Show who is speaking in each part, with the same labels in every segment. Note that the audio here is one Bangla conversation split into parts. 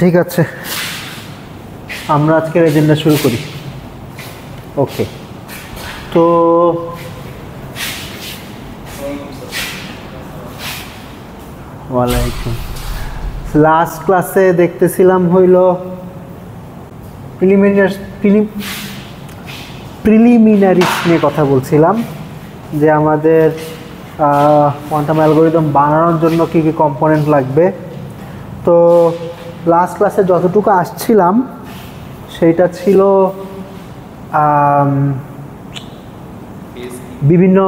Speaker 1: ঠিক আছে, আমরা আজকের এজেন্ডা শুরু করি। ওকে, তো ওয়ালাইকুম। লাস্ট ক্লাসে দেখতেছিলাম হইল প্রিলিমিনারিস নিয়ে কথা বলছিলাম, যে আমাদের কোয়ান্টাম অ্যালগরিদম বানানোর জন্য কী কী কম্পোনেন্ট লাগবে। তো লাস্ট ক্লাসে যতটুকু আসছিলাম সেইটা ছিল বিভিন্ন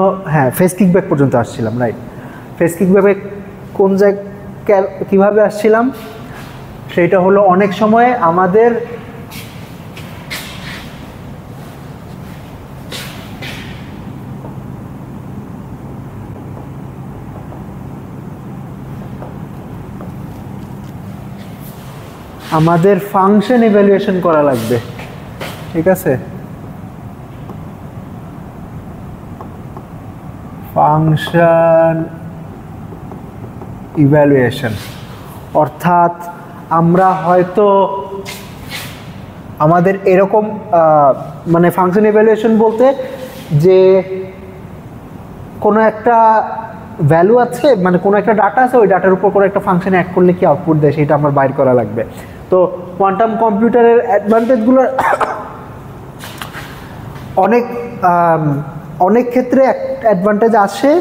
Speaker 1: ফেস কিকব্যাক পর্যন্ত আসছিলাম, রাইট। ফেস কিকব্যাক কোন জায়গায় কীভাবে আসছিলাম সেইটা হলো অনেক সময় আমাদের ফাংশন ইভ্যালুয়েশন করা লাগবে, ঠিক আছে। ফাংশন ইভ্যালুয়েশন অর্থাৎ আমরা হয়তো আমাদের এরকম মানে ফাংশন ইভ্যালুয়েশন বলতে যে কোনো একটা ভ্যালু আছে, মানে কোনো একটা ডাটা আছে, ওই ডাটার উপর কোনো একটা ফাংশন অ্যাড করলে কি আউটপুট দেয় সেটা আমার বাইর করা লাগবে। তো কোয়ান্টাম কম্পিউটারের অ্যাডভান্টেজগুলোর অনেক ক্ষেত্রে অ্যাডভান্টেজ আসে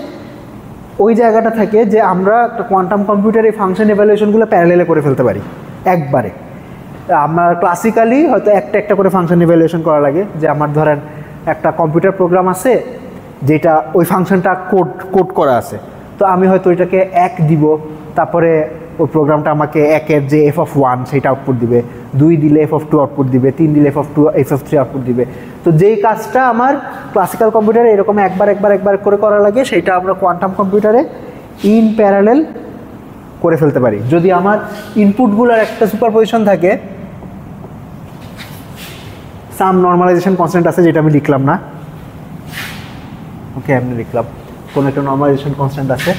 Speaker 1: ওই জায়গাটা থেকে যে আমরা একটা কোয়ান্টাম কম্পিউটার এই ফাংশন ইভ্যালুয়েশনগুলো প্যারালেলে করে ফেলতে পারি একবারে। আমার ক্লাসিক্যালি হয়তো একটা একটা করে ফাংশন ইভ্যালুয়েশন করা লাগে, যে আমার ধরেন একটা কম্পিউটার প্রোগ্রাম আছে যেটা ওই ফাংশনটা কোড করা আছে, তো আমি হয়তো ওইটাকে 1 দিব, তারপরে ওই প্রোগ্রামটা আমাকে 1-এর যে f(1) সেটা আউটপুট দিবে, 2 দিলে f(2) আউটপুট দিবে, 3 দিলে f(3) আউটপুট দিবে। তো যেই কাজটা আমার ক্লাসিক্যাল কম্পিউটারে এরকম একবার করে করা লাগে, সেটা আমরা কোয়ান্টাম কম্পিউটারে ইন প্যারালেল করে ফেলতে পারি যদি আমার ইনপুটগুলোর একটা সুপারপজিশন থাকে। সাম নর্মালাইজেশন কনস্ট্যান্ট আছে যেটা আমি লিখলাম না, ওকে আমি লিখলাম কোনো একটা নর্মালাইজেশন কনস্ট্যান্ট আছে।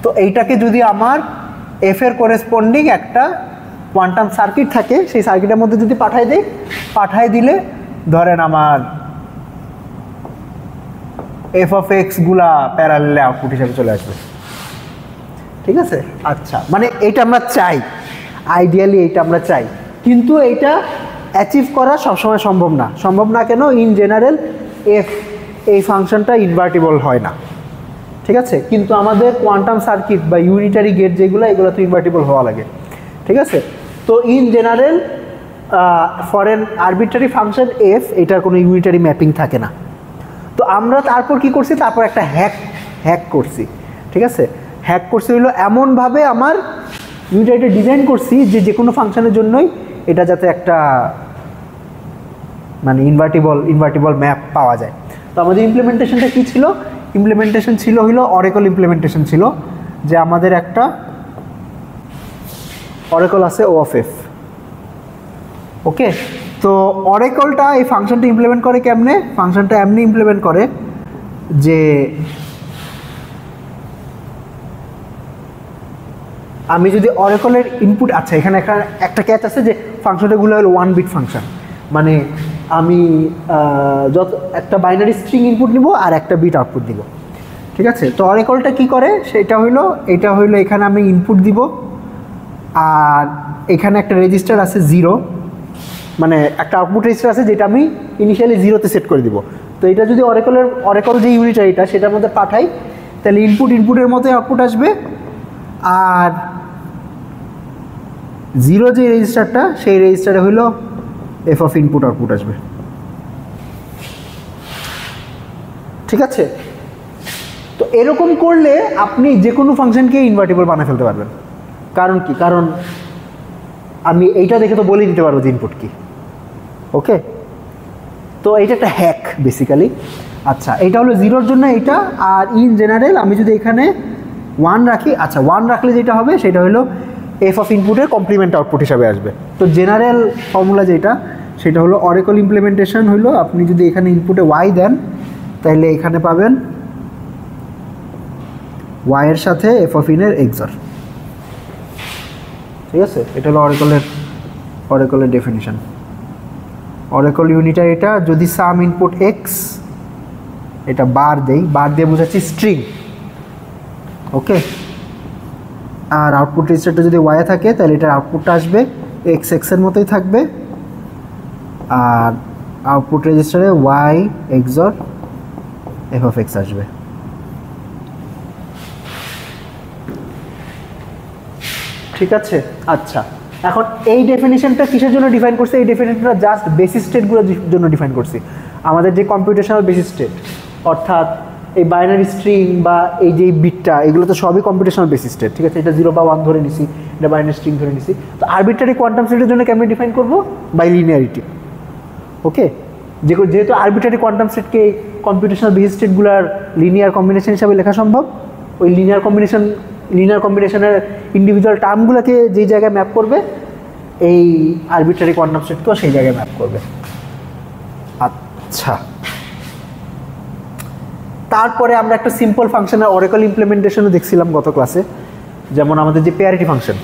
Speaker 1: তো এইটাকে যদি আমার এফ এর করেসপন্ডিং একটা কোয়ান্টাম সার্কিট থাকে, সেই সার্কিটের মধ্যে যদি পাঠাই দিলে ধরেন আমার f(x) গুলা প্যারালেলে আউটপুট হিসাবে চলে আসবে, ঠিক আছে। আচ্ছা, মানে এইটা আমরা চাই, আইডিয়ালি এইটা আমরা চাই, কিন্তু এইটা অ্যাচিভ করা সবসময় সম্ভব না। কেন? ইন জেনারেল এই ফাংশনটা ইনভার্টিবল হয় না, ঠিক আছে। কিন্তু আমাদের কোয়ান্টাম সার্কিট বা ইউনিটারি গেট যেগুলো, এগুলো তো ইনভার্টিবল হওয়া লাগে, ঠিক আছে। তো in general for N arbitrary function F এটার কোনো ইউনিটারি ম্যাপিং থাকে না। তো আমরা তারপর কি করছি, তারপর একটা হ্যাক করছি, ঠিক আছে। হ্যাক করছি হলো এমনভাবে আমার ইউনিটারিটা ডিজাইন করছি যে কোনো ফাংশনের জন্যই এটা যাতে একটা মানে ইনভার্টিবল ম্যাপ পাওয়া যায়। তো আমাদের ইমপ্লিমেন্টেশনটা কী ছিল? ইমপ্লিমেন্টেশন ছিল হলো অরেকল ইমপ্লিমেন্টেশন ছিল, যে আমাদের একটা অরেকল আছে O(f). ওকে, তো অরেকলটা এই ফাংশনটা ইমপ্লিমেন্ট করে কেমনে? ফাংশনটা এমনি ইমপ্লিমেন্ট করে যে আমি যদি অরেকলের ইনপুট, আচ্ছা এখানে একটা ক্যাচ আছে যে ফাংশনটাগুলো হলো 1 বিট ফাংশন, মানে আমি যত একটা বাইনারি স্ট্রিং ইনপুট নিব আর একটা বিট আউটপুট দিব, ঠিক আছে। তো অরেকলটা কি করে এটা হইলো এখানে আমি ইনপুট দিব, আর এখানে একটা রেজিস্টার আছে 0, মানে একটা আউটপুট রেজিস্টার আছে যেটা আমি ইনিশিয়ালি 0-তে সেট করে দিব। তো এটা যদি অরেকল যে ইউনিটারিটা সেটার মধ্যে পাঠাই, তাহলে ইনপুটের মতোই আউটপুট আসবে, আর 0 যে রেজিস্টারটা, সেই রেজিস্টারে হইলো f() ইনপুট আউটপুট আসবে, ঠিক আছে। তো এরকম করলে আপনি যে কোনো ফাংশনকে ইনভার্টিবল বানিয়ে ফেলতে পারবেন। কারণ কি? কারণ আমি এইটা দেখে তো বলে দিতে পারবো যে ইনপুট কি। ওকে, তো এইটা একটা হ্যাক বেসিক্যালি। আচ্ছা, এইটা হলো 0-র জন্য এইটা, আর ইন জেনারেল আমি যদি এখানে 1 রাখি, আচ্ছা 1 রাখলে যেটা হবে সেটা হলো f() ইনপুটের কমপ্লিমেন্ট আউটপুট হিসাবে আসবে। তো জেনারেল ফর্মুলা যেটা, সেটা হলো অরেকল ইমপ্লিমেন্টেশন হলো আপনি যদি এখানে ইনপুটে y দেন, তাহলে এখানে পাবেন y এর সাথে f() এর XOR, ঠিক আছে। এটা হলো অরেকলের অরেকলের ডেফিনিশন, অরেকল ইউনিটার এটা, যদি সাম ইনপুট এক্স, এটা বার দেই, বার দিয়ে বোঝাচ্ছি স্ট্রিং, ওকে। আর আউটপুট রেজিস্টারটা যদি ওয়াই থাকে তাহলে এটার আউটপুটটা আসবে এক্স এক্সের মতোই থাকবে, আর আউটপুট রেজিস্টারে ওয়াই এক্সর এফ অফ এক্স আসবে। ঠিক আছে, আচ্ছা এখন এই ডেফিনিশনটা কিসের জন্য ডিফাইন করছে? এই ডেফিনিশনটা জাস্ট বেসিস স্টেটগুলোর জন্য ডিফাইন করছি, আমাদের যে কম্পিউটেশনাল বেসিস স্টেট, অর্থাৎ এই বাইনারি স্ট্রিং বা এই যে বিটটা, এগুলো তো সবই কম্পিউটেশনাল বেসিস স্টেট। ঠিক আছে, এটা 0 বা 1 ধরে নিছি, এটা বাইনারি স্ট্রিং ধরে নিছি। তো আরবিট্রারি কোয়ান্টাম স্টেটের জন্য কেমন ডিফাইন করবো? By linearity, okay. যেহেতু আরবিট্রারি কোয়ান্টাম স্টেটকে কম্পিউটেশনাল বেসিস স্টেটগুলোর লিনিয়ার কম্বিনেশন হিসাবে লেখা সম্ভব, ওই লিনিয়ার কম্বিনেশনের ইন্ডিভিজুয়াল টার্মগুলোকে যেই জায়গায় ম্যাপ করবে, এই আরবিট্রারি কোয়ান্টাম স্টেটকেও সেই জায়গায় ম্যাপ করবে। আচ্ছা, তারপরে আমরা একটা সিম্পল ফাংশনের অরেকল ইমপ্লিমেন্টেশনও দেখছিলাম গত ক্লাসে, যেমন আমাদের যে পেয়ারিটি ফাংশন,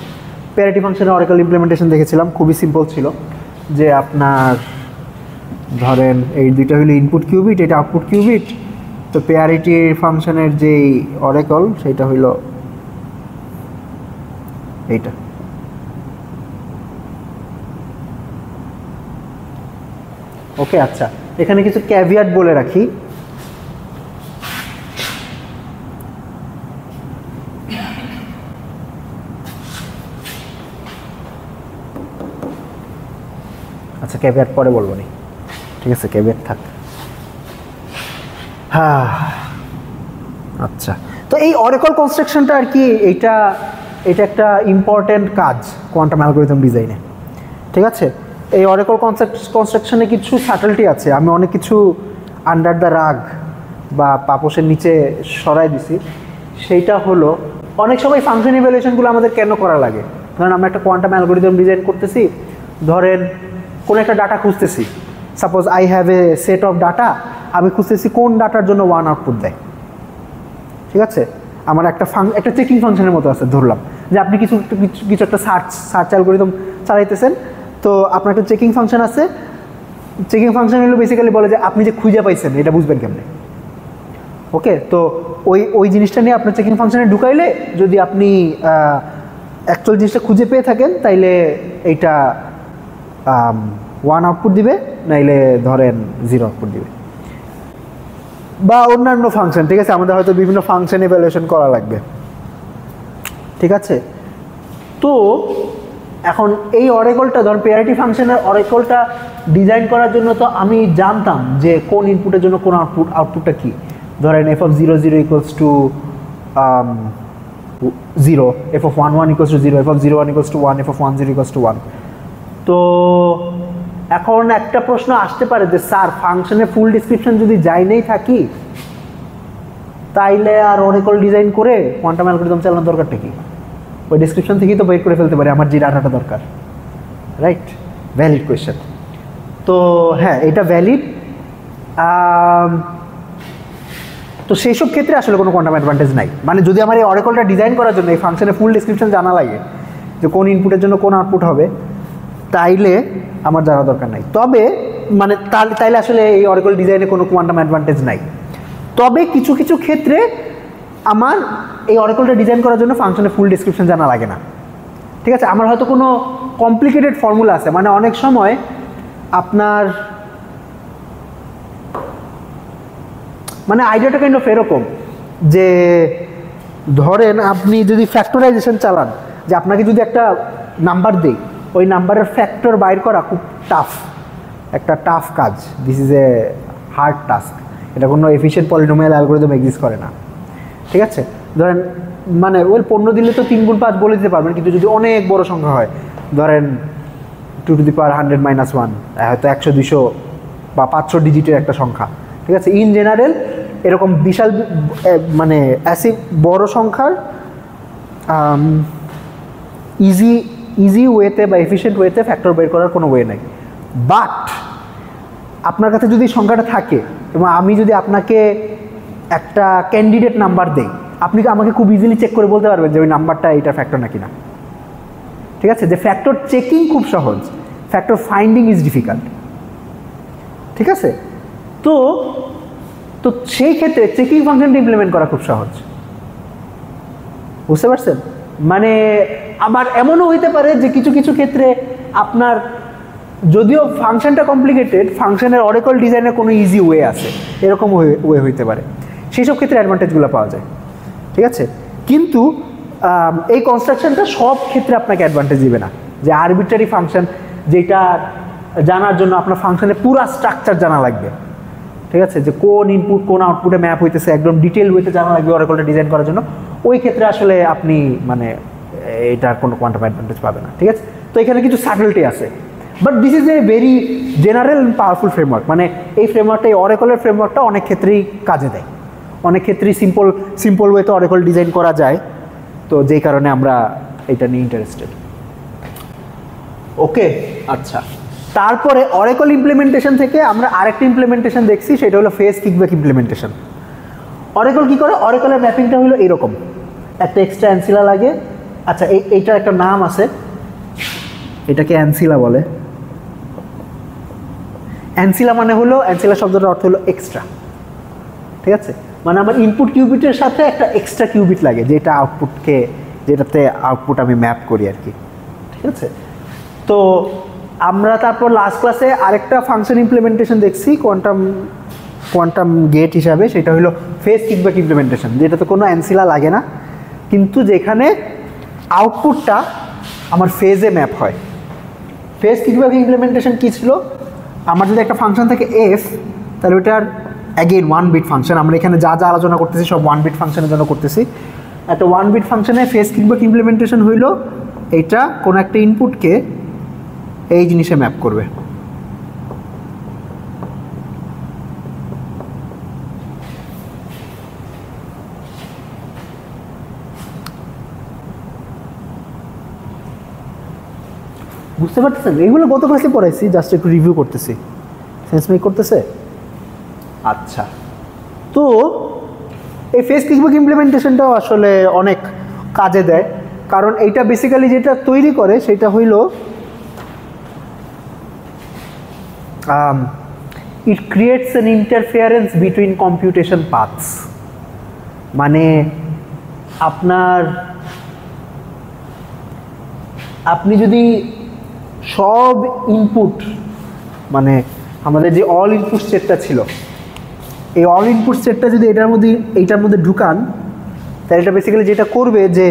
Speaker 1: পেয়ারিটি ফাংশনের অরেকল ইমপ্লিমেন্টেশন দেখেছিলাম, খুবই সিম্পল ছিল। যে আপনার ধরেন এই দুইটা হলো ইনপুট কিউবিট, এটা আউটপুট কিউবিট, তো পেয়ারিটি ফাংশনের যেই অরেকল সেটা হইল এইটা। ওকে, আচ্ছা এখানে কিছু ক্যাভিয়াট বলে রাখি। আচ্ছা ক্যাভিয়াট পরে বলবো নি, ঠিক আছে, ক্যাভিয়াট থাক। হ্যাঁ, আচ্ছা তো এই অরেকল কনস্ট্রাকশনটা আর কি, এটা একটা ইম্পর্টেন্ট কাজ কোয়ান্টাম অ্যালগরিদম ডিজাইনে। ঠিক আছে, এই অরেকল কনস্ট্রাকশনে কিছু সাটলটি আছে, আমি অনেক কিছু আন্ডার দ্য রাগ বা পাপোশের নিচে সরাই দিছি। সেইটা হলো অনেক সময় ফাংশন ইভ্যালুয়েশনগুলো আমাদের কেন করা লাগে? ধরেন আমরা একটা কোয়ান্টাম অ্যালগরিদম ডিজাইন করতেছি, ধরেন কোনো একটা ডাটা খুঁজতেছি, suppose I have a set of data, আমি খুঁজতেছি কোন ডাটার জন্য 1 আউটপুট দেয়। ঠিক আছে, আমার একটা চেকিং ফাংশনের মতো আছে, ধরলাম যে আপনি কিছু একটা সার্চ অ্যালগরিদম চালাইতেছেন, তো আপনার একটা চেকিং ফাংশন আছে। চেকিং ফাংশন হলো বেসিক্যালি বলে যে আপনি যে খুঁজে পাইছেন এটা বুঝবেন কেমনে। ওকে, তো ওই জিনিসটা নিয়ে আপনার চেকিং ফাংশনে ঢুকাইলে যদি আপনি অ্যাকচুয়াল জিনিসটা খুঁজে পেয়ে থাকেন তাইলে এইটা 1 আউটপুট দিবে, নাইলে ধরেন 0 আউটপুট দিবে, বা অন্যান্য ফাংশন। ঠিক আছে, আমাদের হয়তো বিভিন্ন ফাংশন ইভ্যালুয়েশন করা লাগবে। ঠিক আছে, তো এখন এই অরেকলটা, ধর পেয়ারিটি ফাংশনের অরেকলটা ডিজাইন করার জন্য তো আমি জানতাম যে কোন ইনপুটের জন্য কোন আউটপুটটা কি। ধরেন F of 0 0 equals to 0, F of 1 1 equals to 0, F of 0 1 equals to 1, F of 1 0 equals to 1। তো এখন একটা প্রশ্ন আসতে পারে যে স্যার ফাংশনের ফুল ডিসক্রিপশন যদি যাইনেই থাকি তাইলে আর অরেকল ডিজাইন করে কোয়ান্টাম অ্যালগরিদম চালানোর দরকারটা কি? ওই ডিসক্রিপশন থেকেই তো বের করে ফেলতে পারি আমার যে ডাটাটা দরকার, রাইট? Valid question. তো হ্যাঁ, এটা ভ্যালিড। তো সেই সব ক্ষেত্রে আসলে কোনো কোয়ান্টাম অ্যাডভান্টেজ নাই, মানে যদি আমার এই অরেকলটা ডিজাইন করার জন্য এই ফাংশনের ফুল ডিসক্রিপশন জানা লাগে যে কোন ইনপুটের জন্য কোন আউটপুট হবে, তাইলে আমার জানা দরকার নাই। তবে মানে তাইলে আসলে এই অরেকল ডিজাইনে কোনো কোয়ান্টাম অ্যাডভান্টেজ নাই। তবে কিছু কিছু ক্ষেত্রে আমার এই অরেকলটা ডিজাইন করার জন্য ফাংশনের ফুল ডিসক্রিপশন জানা লাগে না। ঠিক আছে, আমার হয়তো কোনো কমপ্লিকেটেড ফর্মুলা আছে, মানে অনেক সময় আপনার মানে আইডিয়াটা কাইন্ড অফ এরকম যে ধরেন আপনি যদি ফ্যাক্টরাইজেশন চালান, যে আপনাকে যদি একটা নাম্বার দেই, ওই নাম্বারের ফ্যাক্টর বাইর করা খুব একটা টাফ কাজ। This is a hard task. এটা কোনো এফিশিয়েন্ট পলিনোমিয়াল অ্যালগরিদম এক্সিস্ট করে না। ঠিক আছে, ধরেন মানে ওই 15 দিলে তো 3 গুণ 5 বলে দিতে পারবেন, কিন্তু যদি অনেক বড় সংখ্যা হয়, ধরেন 2 টু দি পাওয়ার 100 - 1, হয়তো 100 200 বা 500 ডিজিটের একটা সংখ্যা। ঠিক আছে, ইন জেনারেল এরকম বিশাল মানে অ্যাসি বড় সংখ্যার ইজি ওয়েতে বা এফিশিয়েন্ট ওয়েতে ফ্যাক্টর বের করার কোনো ওয়ে নাই। বাট আপনার কাছে যদি সংখ্যাটা থাকে এবং আমি যদি আপনাকে একটা ক্যান্ডিডেট নাম্বার দেই, আপনি আমাকে খুব ইজিলি চেক করে বলতে পারবেন যে ওই নাম্বারটা এইটা ফ্যাক্টর নাকি না। ঠিক আছে, যে ফ্যাক্টর চেকিং খুব সহজ, ফ্যাক্টর ফাইন্ডিং ইজ ডিফিকাল্ট। ঠিক আছে, তো তো সেই ক্ষেত্রে চেকিং ফাংশনটা ইমপ্লিমেন্ট করা খুব সহজ, বুঝতে পারছেন? মানে আবার এমনও হইতে পারে যে কিছু কিছু ক্ষেত্রে আপনার যদিও ফাংশনটা কমপ্লিকেটেড, ফাংশনের অরেকল ডিজাইনের কোনো ইজি ওয়ে আছে, এরকম ওয়ে হইতে পারে, সেই সব ক্ষেত্রে অ্যাডভান্টেজগুলো পাওয়া যায়। ঠিক আছে, কিন্তু এই কনস্ট্রাকশনটা সব ক্ষেত্রে আপনাকে অ্যাডভান্টেজ দিবে না, যে আরবিট্রারি ফাংশন যেটা জানার জন্য আপনার ফাংশনের পুরো স্ট্রাকচার জানা লাগবে। ঠিক আছে, যে কোন ইনপুট কোন আউটপুটে ম্যাপ হইতেছে একদম ডিটেল ওয়েতে জানা লাগবে অরেকলটা ডিজাইন করার জন্য, ওই ক্ষেত্রে আসলে আপনি মানে এটার কোনো কোয়ান্টাম অ্যাডভান্টেজ পাবে না। ঠিক আছে, তো এখানে কিছু সাটলটি আছে, but this is a very general and powerful framework. মানে এই ফ্রেমওয়ার্কটা, এই অরেকলের ফ্রেমওয়ার্কটা অনেক ক্ষেত্রেই কাজে দেয়, অনেক ক্ষেত্রেই সিম্পল ওয়েতে অরেকল ডিজাইন করা যায়, তো যেই কারণে আমরা এটা নিয়ে ইন্টারেস্টেড। ওকে, আচ্ছা, তারপরে অরেকল ইমপ্লিমেন্টেশন থেকে আমরা আরেকটা ইমপ্লিমেন্টেশন দেখছি, সেটা হলো ফেজ কিকব্যাক ইমপ্লিমেন্টেশন। অরেকল কি করে? অরেকলের ম্যাপিংটা হলো এরকম, একটা এক্সট্রা অ্যানসিলা লাগে। আচ্ছা, এইটার একটা নাম আছে, এটাকে অ্যানসিলা বলে। অ্যানসিলা মানে হলো, অ্যানসিলা শব্দটার অর্থ হলো এক্সট্রা। ঠিক আছে, মানে আমার ইনপুট কিউবিটের সাথে একটা এক্সট্রা কিউবিট লাগে, যেটা আউটপুটকে, যেটাতে আউটপুট আমি ম্যাপ করি আর কি। ঠিক আছে, তো আমরা তারপর লাস্ট ক্লাসে আরেকটা ফাংশন ইমপ্লিমেন্টেশন দেখছি কোয়ান্টাম গেট হিসাবে, সেটা হলো ফেজ কিকব্যাক ইমপ্লিমেন্টেশন, যেটাতে কোনো অ্যানসিলা লাগে না, কিন্তু যেখানে আউটপুটটা আমার ফেজে ম্যাপ হয়। ফেজ কিকব্যাক ইমপ্লিমেন্টেশন কী ছিল? আমার যদি একটা ফাংশন থাকে এফ, তাহলে ওটার অ্যাগেন 1 বিট ফাংশন, আমরা এখানে যা যা আলোচনা করতেছি সব 1 বিট ফাংশনের জন্য করতেছি। একটা 1 বিট ফাংশনে ফেজ কিকব্যাক ইমপ্লিমেন্টেশন হইল এইটা কোনো একটা ইনপুটকে এই জিনিসে ম্যাপ করবে। বুঝতে পারতেছেন? এগুলো গত ক্লাসে পড়াইছি, জাস্ট একটু রিভিউ করতেছি, সেন্স মেক করতেছে? আচ্ছা, তো এই ফেজ কিকব্যাক ইমপ্লিমেন্টেশনটাও আসলে অনেক কাজে দেয়, কারণ এইটা বেসিক্যালি যেটা তৈরি করে সেটা হইল it creates an interference between computation paths. মানে আপনি যদি সব ইনপুট, মানে আমাদের যে অল ইনপুট সেটটা ছিল, এই অল ইনপুট সেটটা যদি এইটার মধ্যে ঢুকান, তাহলে এটা বেসিক্যালি যেটা করবে যে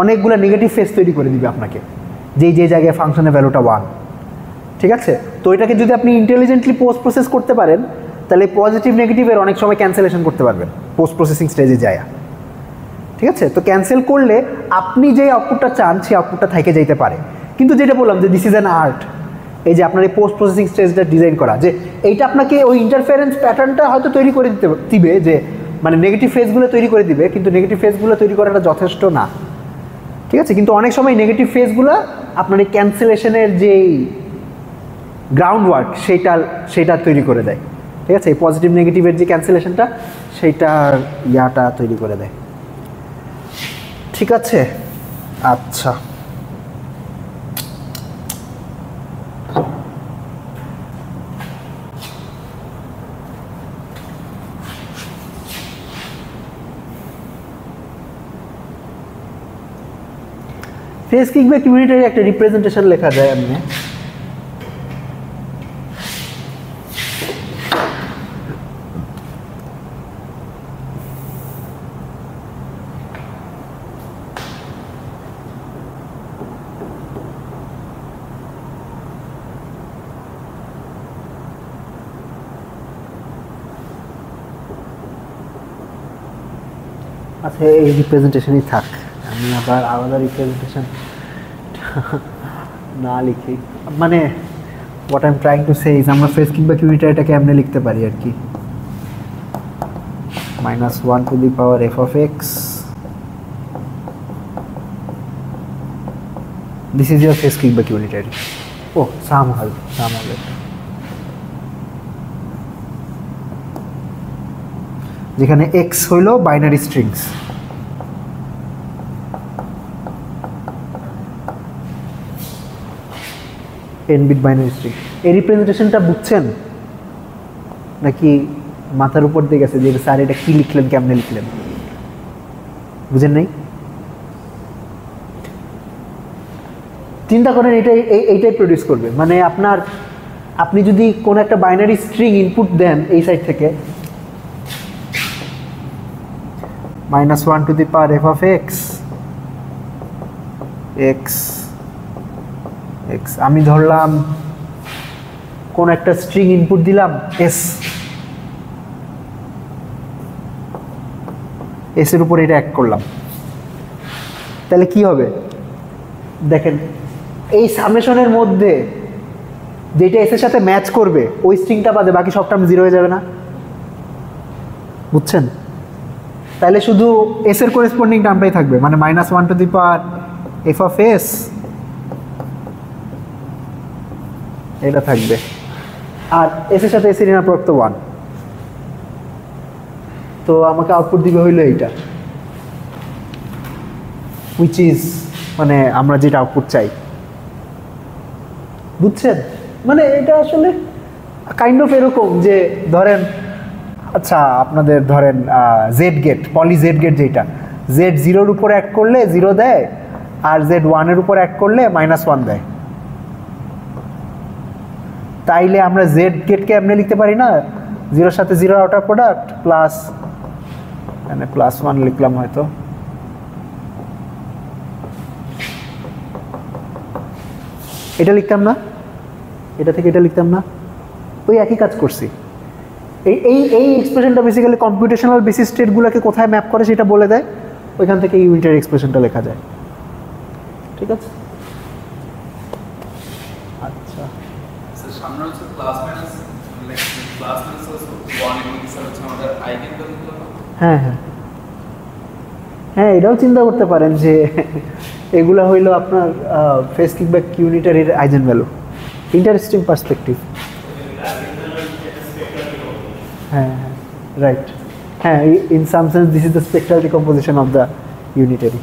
Speaker 1: অনেকগুলো নেগেটিভ ফেজ তৈরি করে দিবে আপনাকে, যে জায়গায় ফাংশনের ভ্যালুটা 1। ঠিক আছে, তো এটাকে যদি আপনি ইন্টেলিজেন্টলি পোস্ট প্রসেস করতে পারেন, তাহলে পজিটিভ নেগেটিভের অনেক সময় ক্যান্সেলেশন করতে পারবেন পোস্ট প্রসেসিং স্টেজে যায়। ঠিক আছে, তো ক্যান্সেল করলে আপনি যে আউটপুটটা চান সেই আউটপুটটা থেকে যেতে পারে। কিন্তু যেটা বললাম যে দিস ইজ অ্যান আর্ট, এই যে আপনার এই পোস্ট প্রসেসিং স্টেজটা ডিজাইন করা, যে এইটা আপনাকে ওই ইন্টারফারেন্স প্যাটার্নটা হয়তো তৈরি করে দিবে, যে মানে নেগেটিভ ফেজগুলো তৈরি করে দিবে, কিন্তু নেগেটিভ ফেজগুলো তৈরি করাটা যথেষ্ট না। ঠিক আছে, কিন্তু অনেক সময় নেগেটিভ ফেজগুলো আপনার এই ক্যান্সেলেশনের যেই গ্রাউন্ড ওয়ার্ক সেইটা তৈরি করে দেয়। ঠিক আছে, এই পজিটিভ নেগেটিভের যে ক্যান্সেলেশনটা সেইটার ইয়াটা তৈরি করে দেয়। ঠিক আছে, আচ্ছা, ফেজ কিকব্যাক ইউনিটের একটা রিপ্রেজেন্টেশন লেখা যায় এমনি, আচ্ছা এই রিপ্রেজেন্টেশনই থাক, আমি আবার আলাদা রিপ্রেজেন্টেশন না লিখি। মানে what I am trying to say is, আমরা ফেজ কিকব্যাক ইউনিটার এটাকে এমনি লিখতে পারি আর কি, -1 to the power f of x, this is your phase kickback unitary. Oh, somehow যেখানে x হইল binary strings, n bit binary string. এই রিপ্রেজেন্টেশনটা বুঝছেন নাকি মাথার উপর দিয়ে গেছে যে স্যার এটা কি লিখলেন, কেমনে লিখলেন? বুঝেন নাই? চিন্তা করেন এইটাই প্রডিউস করবে, মানে আপনি যদি কোনো একটা বাইনারি স্ট্রিং ইনপুট দেন এই সাইড থেকে -1 two the power f of x x, আমি ধরলাম কোন একটা স্ট্রিং ইনপুট দিলাম s এর উপর এটা অ্যাড করলাম, তাহলে কি হবে দেখেন, এই সামেশনের মধ্যে যেটা এস এর সাথে ম্যাচ করবে ওই স্ট্রিংটা বাদে বাকি সব টার্ম 0 হয়ে যাবে না? বুঝছেন? তাহলে শুধু এস এর করেসপন্ডিং টার্মটাই থাকবে, মানে -1 two the power f of s এটা থাকবে, আর এস এর সাথে এস এর ঋণাত্মক 1, তো আমাকে আউটপুট দিবে হইলো এইটা, which is মানে আমরা যেটা আউটপুট চাই। বুঝছেন? মানে এটা আসলে কাইন্ড অফ এরকম যে ধরেন, আচ্ছা আপনাদের ধরেন জেড গেট, পলি জেড গেট, যেটা জেড 0-র উপর অ্যাড করলে 0 দেয় আর জেড 1-এর উপর অ্যাড করলে -1 দেয়। তাইলে আমরা জেড গেটকে এমনি লিখতে পারি না, 0-র সাথে 0 আউটার প্রোডাক্ট প্লাস, মানে +1 লিখলাম হয়তো, এটা লিখতাম না, এটা থেকে এটা লিখতাম না, ওই একই কাজ করছি। এই এক্সপ্রেশনটা বেসিক্যালি কম্পিউটেশনাল বেসিস স্টেটগুলোকে কোথায় ম্যাপ করে সেটা বলে দেয়, ওইখান থেকে ইউনিটের এক্সপ্রেশনটা লেখা যায়। ঠিক আছে? আচ্ছা,
Speaker 2: সামনে হচ্ছে প্লাস মাইনাস, প্লাস মাইনাস 1 এবং কিছু হচ্ছে আমাদের আইগেন ভ্যালু।
Speaker 1: হ্যাঁ হ্যাঁ হ্যাঁ, এটাও চিন্তা করতে পারেন যে এগুলা হইলো আপনার ফেস কিকব্যাক ইউনিটের আইজেন ভ্যালু। Interesting perspective. হ্যাঁ হ্যাঁ, রাইট। হ্যাঁ, in some sense this is the spectral decomposition of the unitary.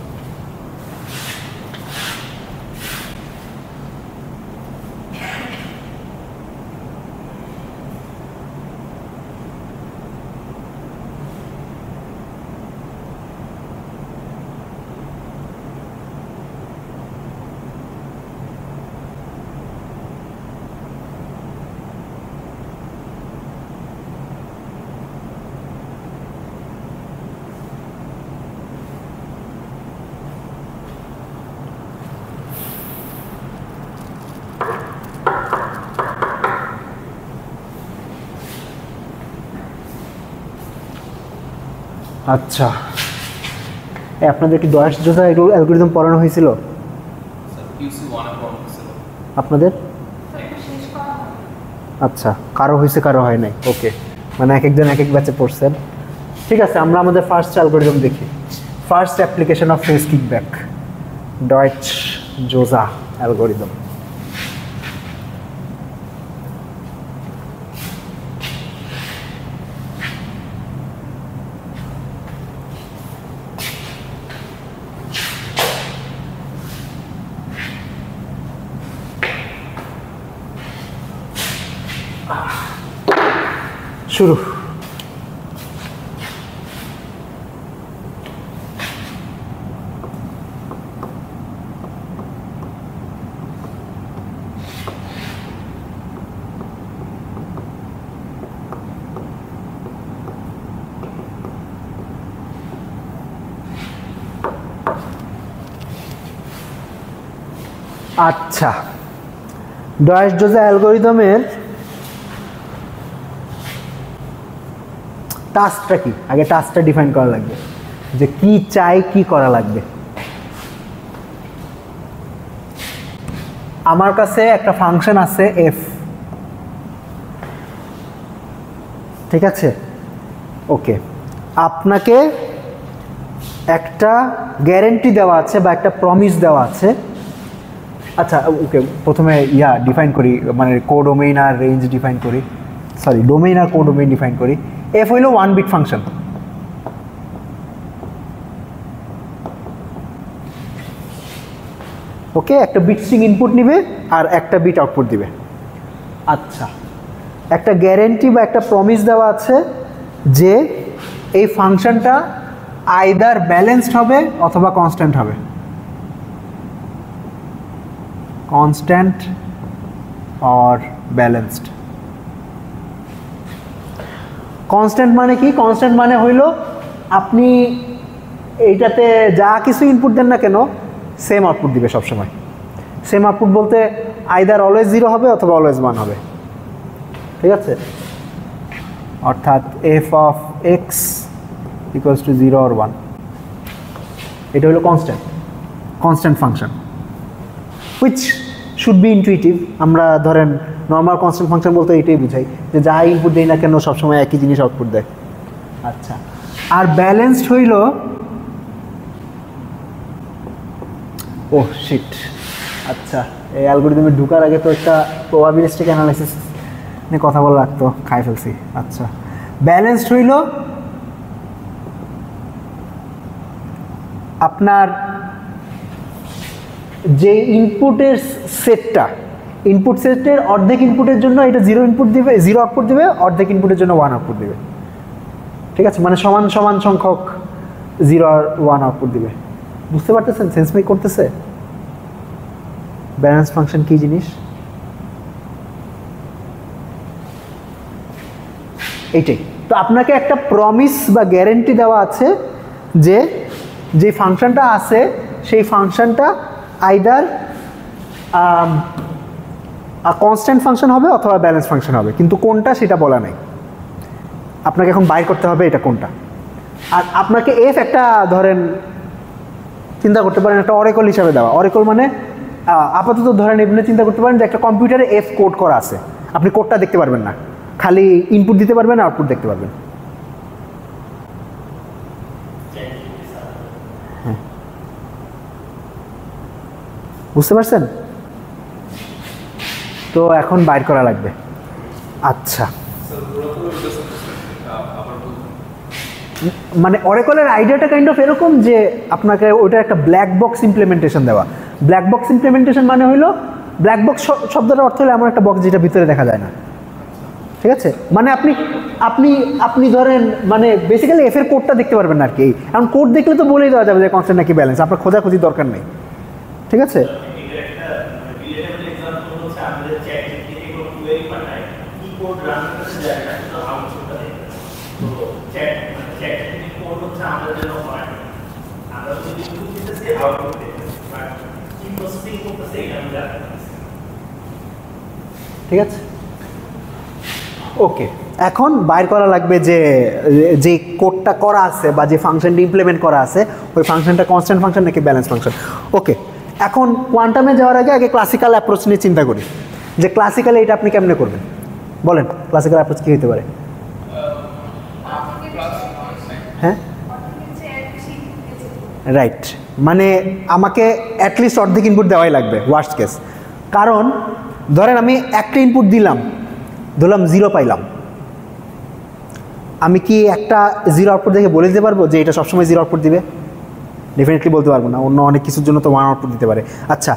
Speaker 1: আচ্ছা, আপনাদের কি ডয়েস-জোসা অ্যালগরিদম পড়ানো হয়েছিল আপনাদের? আচ্ছা, কারো হয়েছে কারো হয় নাই, ওকে, মানে এক একজন এক এক ব্যাচে পড়ছেন। ঠিক আছে, আমরা আমাদের ফার্স্ট অ্যালগরিদম দেখি। First application of phase kickback, Deutsch Jozsa algorithm. শুরু। আচ্ছা, ডয়েস-জোসা অ্যালগরিদমের টাস্কটা কি? আগে টাস্কটা ডিফাইন করা লাগবে, যে কি চাই, কি করা লাগবে। আমার কাছে একটা ফাংশন আছে এফ, ঠিক আছে? ওকে, আপনাকে একটা গ্যারেন্টি দেওয়া আছে বা একটা প্রমিস দেওয়া আছে। আচ্ছা ওকে, প্রথমে ডিফাইন করি, মানে কোডোমেইন আর রেঞ্জ ডিফাইন করি, সরি ডোমেইন আর কোডোমেইন ডিফাইন করি। এফ হইল 1 বিট ফাংশন। ওকে, একটা বিট স্ট্রিং ইনপুট নিবে আর একটা বিট আউটপুট দিবে। আচ্ছা, একটা গ্যারেন্টি বা একটা প্রমিস দেওয়া আছে যে এই ফাংশনটা আইদার ব্যালেন্সড হবে অথবা কনস্ট্যান্ট হবে। Constant or balanced. কনস্ট্যান্ট মানে কি? কনস্ট্যান্ট মানে হইল আপনি এইটাতে যা কিছু ইনপুট দেন না কেন সেম আউটপুট দিবে সবসময়। সেম আউটপুট বলতে আইদার অলওয়েজ 0 হবে অথবা অলওয়েজ 1 হবে, ঠিক আছে? অর্থাৎ F of x equals to 0 or 1, এটা হলো constant function, which should be intuitive. আমরা ধরেন নর্মাল কনস্ট্যান্ট ফাংশন বলতে এইটাই বুঝাই যে যা ইনপুট দেই না কেন সবসময় একই জিনিস আউটপুট দেয়। আচ্ছা, আর ব্যালেন্সড হইল, ও শিট, আচ্ছা এই অ্যালগরিদমে ঢুকার আগে তো একটা প্রবাবিলিস্টিক অ্যানালাইসিস নিয়ে কথা বলা লাগতো, খাই ফেলছি। আচ্ছা, ব্যালেন্সড হইল আপনার যে ইনপুটের সেটটা, ইনপুট সেটের অর্ধেক ইনপুটের জন্য এটা 0 ইনপুট দিবে, 0 আউটপুট দিবে, অর্ধেক ইনপুটের জন্য 1 আউটপুট দিবে, ঠিক আছে? মানে সমান সমান সংখ্যক 0 আর 1 আউটপুট দিবে। বুঝতে পারতেছেন? সেন্স মেক করতেছে? ব্যালেন্স ফাংশন কি জিনিস? এইটাই তো, আপনাকে একটা প্রমিস বা গ্যারেন্টি দেওয়া আছে যে যে ফাংশনটা আছে সেই ফাংশনটা আইদার কনস্ট্যান্ট ফাংশন হবে অথবা ব্যালেন্স ফাংশন হবে, কিন্তু কোনটা সেটা বলা নাই। আপনাকে এখন বাইর করতে হবে এটা কোনটা। আর আপনাকে এফ একটা ধরেন চিন্তা করতে পারেন একটা অরেকল হিসাবে দেওয়া। অরেকল মানে আপাতত ধরেন এমনি চিন্তা করতে পারেন যে একটা কম্পিউটারে এফ কোড করা আছে, আপনি কোডটা দেখতে পারবেন না, খালি ইনপুট দিতে পারবেন, আউটপুট দেখতে পারবেন। হ্যাঁ, বুঝতে পারছেন? তো এখন বাইর করা লাগবে। আচ্ছা, মানে অরেকলের আইডিয়াটা কাইন্ড অফ এরকম যে আপনাকে ওটা একটা ব্ল্যাক বক্স ইমপ্লিমেন্টেশন দেওয়া। ব্ল্যাক বক্স ইমপ্লিমেন্টেশন মানে হলো, ব্ল্যাক বক্স শব্দটার অর্থ হলো এমন একটা বক্স যেটা ভিতরে দেখা যায় না, ঠিক আছে? মানে আপনি আপনি আপনি ধরেন মানে বেসিক্যালি এফ এর কোডটা দেখতে পারবেন না আর কি। এখন কোড দেখলে তো বলেই দেওয়া যাবে যে কনস্ট্যান্ট নাকি ব্যালেন্স, আপনার খোঁজাখুঁজি দরকার নেই, ঠিক আছে? ঠিক আছে, ওকে। এখন বাইর করা লাগবে যে যে কোডটা করা আছে বা যে ফাংশনটা ইমপ্লিমেন্ট করা আছে ওই ফাংশনটা কনস্ট্যান্ট ফাংশন নাকি ব্যালেন্স ফাংশন। ওকে, এখন কোয়ান্টামে যাওয়ার আগে আগে ক্লাসিক্যাল অ্যাপ্রোচ নিয়ে চিন্তা করি যে ক্লাসিক্যালি এটা আপনি কেমনে করবেন। বলেন ক্লাসিক্যাল অ্যাপ্রোচ কী হতে পারে? হ্যাঁ, রাইট, মানে আমাকে অ্যাটলিস্ট অর্ধেক ইনপুট দেওয়াই লাগবে ওয়ার্স্ট কেস। কারণ ধরেন আমি একটা ইনপুট দিলাম, ধরলাম 0 পাইলাম, আমি কি একটা 0 আউটপুট দেখে বলে দিতে পারবো যে এটা সবসময় 0 আউটপুট দিবে? ডেফিনেটলি বলতে পারবো না, অন্য অনেক কিছুর জন্য তো 1 আউটপুট দিতে পারে। আচ্ছা,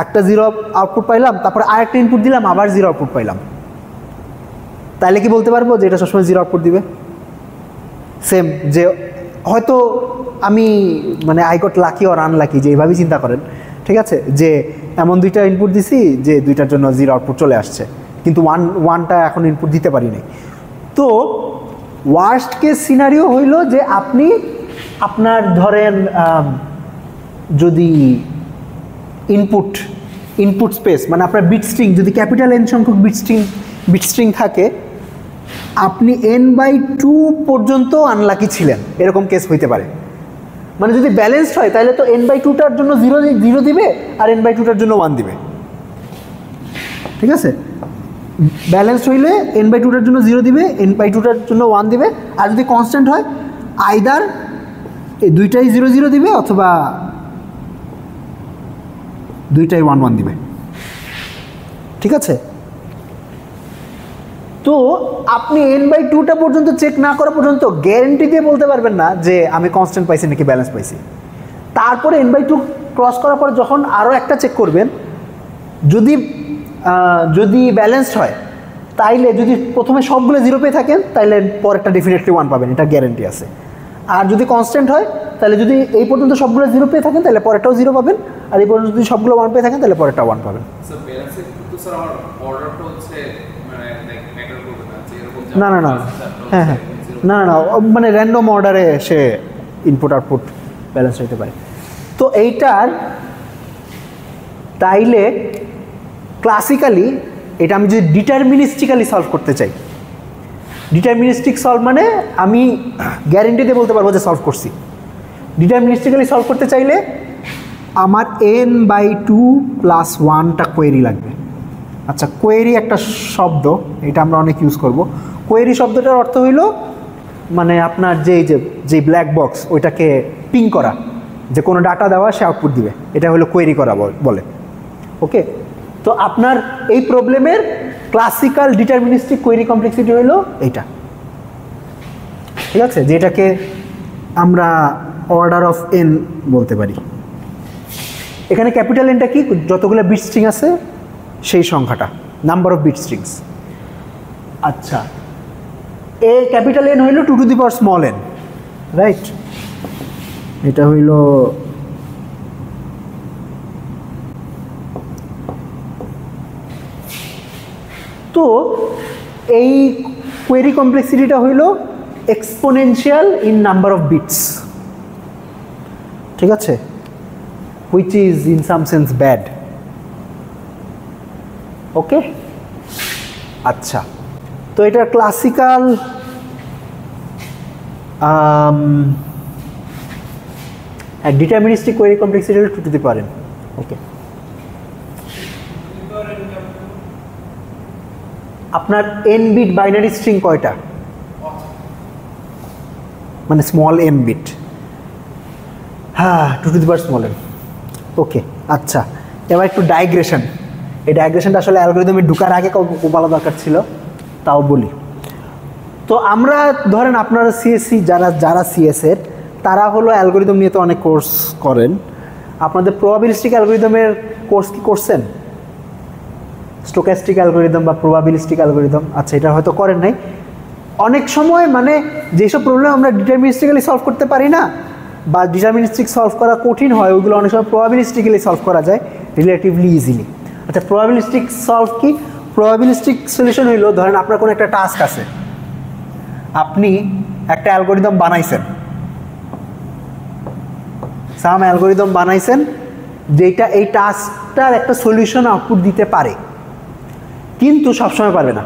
Speaker 1: একটা 0 আউটপুট পাইলাম, তারপরে আরেকটা ইনপুট দিলাম, আবার 0 আউটপুট পাইলাম, তাহলে কি বলতে পারবো যে এটা সবসময় 0 আউটপুট দিবে? সেম, যে হয়তো আমি মানে I got lucky or unlucky, যে এইভাবেই চিন্তা করেন, ঠিক আছে? যে এমন দুইটা ইনপুট দিছি যে দুইটার জন্য 0 আউটপুট চলে আসছে, কিন্তু ওয়ানটা এখন ইনপুট দিতে পারি নাই। তো ওয়ার্স্ট কেস সিনারিও হইল যে আপনি আপনার ধরেন যদি ইনপুট স্পেস মানে আপনার বিট স্ট্রিং যদি ক্যাপিটাল এন সংখ্যক বিট স্ট্রিং থাকে, আপনি n/2 পর্যন্ত আনলাকি ছিলেন, এরকম কেস হইতে পারে। মানে যদি ব্যালেন্সড হয় তাহলে তো n/2টার জন্য 0 দিবে আর n/2টার জন্য 1 দিবে, ঠিক আছে? ব্যালেন্সড হইলে n/2টার জন্য 0 দিবে, n/2টার জন্য 1 দিবে। আর যদি কনস্ট্যান্ট হয় আইদার এই দুইটাই 0 0 দিবে অথবা দুইটাই 1 1 দিবে, ঠিক আছে? তো আপনি n/2টা পর্যন্ত চেক না করা পর্যন্ত গ্যারেন্টি দিয়ে বলতে পারবেন না যে আমি কনস্ট্যান্ট পাইছি নাকি ব্যালেন্স পাইছি। তারপরে n/2 ক্রস করার পর যখন আরও একটা চেক করবেন, যদি যদি ব্যালেন্সড হয়, তাইলে যদি প্রথমে সবগুলো জিরো পেয়ে থাকেন তাইলে পরেরটা ডেফিনেটলি 1 পাবেন, এটা গ্যারেন্টি আছে। আর যদি কনস্ট্যান্ট হয় তাহলে যদি এই পর্যন্ত সবগুলো জিরো পেয়ে থাকেন তাহলে পরেরটাও 0 পাবেন, আর এই পর্যন্ত যদি সবগুলো 1 পেয়ে থাকেন তাহলে পরেরটা 1 পাবেন।
Speaker 2: স্যার ব্যালেন্সে কিন্তু স্যার আমার অর্ডারটা হচ্ছে মানে লাইক ম্যাটার করবে না যে এরকম
Speaker 1: না না না, হ্যাঁ হ্যাঁ, না না না, মানে র্যান্ডম অর্ডারে সে ইনপুট আউটপুট ব্যালেন্স হতে পারে। তো এইটার তাইলে ক্লাসিক্যালি এটা আমি যদি ডিটারমিনিস্টিক্যালি সলভ করতে চাই, ডিটারমিনিস্টিক সলভ মানে আমি গ্যারেন্টিতে বলতে পারবো যে সলভ করছি। ডিটারমিনিস্টিক্যালি সলভ করতে চাইলে আমার n/2 + 1টা কোয়েরি লাগবে। আচ্ছা, কোয়েরি একটা শব্দ, এটা আমরা অনেক ইউজ করব। কোয়েরি শব্দটার অর্থ হইল মানে আপনার যে ব্ল্যাক বক্স ওইটাকে পিং করা, যে কোনো ডাটা দেওয়া সে আউটপুট দিবে, এটা হলো কোয়েরি করা বলে। ওকে, তো আপনার এই প্রবলেমের ক্লাসিক্যাল ডিটারমিনিস্টিক কোয়েরি কমপ্লেক্সিটি হলো এইটা, ঠিক আছে, যেটাকে আমরা অর্ডার অফ n বলতে পারি। এখানে ক্যাপিটাল এনটা কি, যতগুলো বিট স্ট্রিং আছে সেই সংখ্যাটা, নাম্বার অফ বিট স্ট্রিংস। আচ্ছা, এ ক্যাপিটাল এন হইল 2 to the power small n, right? এটা হইল তো এই কোয়েরি কমপ্লেক্সিটিটা হইল exponential in number of bits, ঠিক আছে, which is in some sense bad. ওকে, আচ্ছা, তো এটা ক্লাসিক্যাল ডিটারমিনিস্টিক কোয়েরি কমপ্লেক্সিটি হলো 2 টু দি পাওয়ার n। ওকে, আপনার n বিট বাইনারি স্ট্রিং কয়টা, মানে স্মল n বিট, হ্যাঁ 2 to the power small n। ওকে, আচ্ছা, এবার একটু ডাইগ্রেশন। এই ডাইগ্রেশনটা আসলে অ্যালগরিদমে ঢুকার আগে বলা দরকার ছিল, তাও বলি। তো আমরা ধরেন আপনারা সিএসসি যারা সিএসের তারা হলো অ্যালগরিদম নিয়ে তো অনেক কোর্স করেন। আপনাদের প্রবাবিলিস্টিক অ্যালগরিদমের কোর্স কি করছেন? স্টোক্যাস্টিক অ্যালগরিদম বা প্রবাবিলিস্টিক অ্যালগরিদম, আচ্ছা এটা হয়তো করেন নাই। অনেক সময় মানে যেসব প্রবলেম আমরা ডিটারমিনিস্টিক্যালি সলভ করতে পারি না বা ডিটারমিনিস্টিক সলভ করা কঠিন হয়, ওইগুলো অনেক সময় প্রবাবিলিস্টিক্যালি সলভ করা যায় রিলেটিভলি ইজিলি। আচ্ছা, প্রবাবিলিস্টিক সলভ কি? প্রবাবিলিস্টিক সলিউশন হইলো, ধরেন আপনার কোনো একটা টাস্ক আছে, আপনি একটা অ্যালগরিদম বানাইছেন, সাম অ্যালগরিদম বানাইছেন যেটা এই টাস্কটার একটা সলিউশন আউটপুট দিতে পারে, কিন্তু সবসময় পারবে না,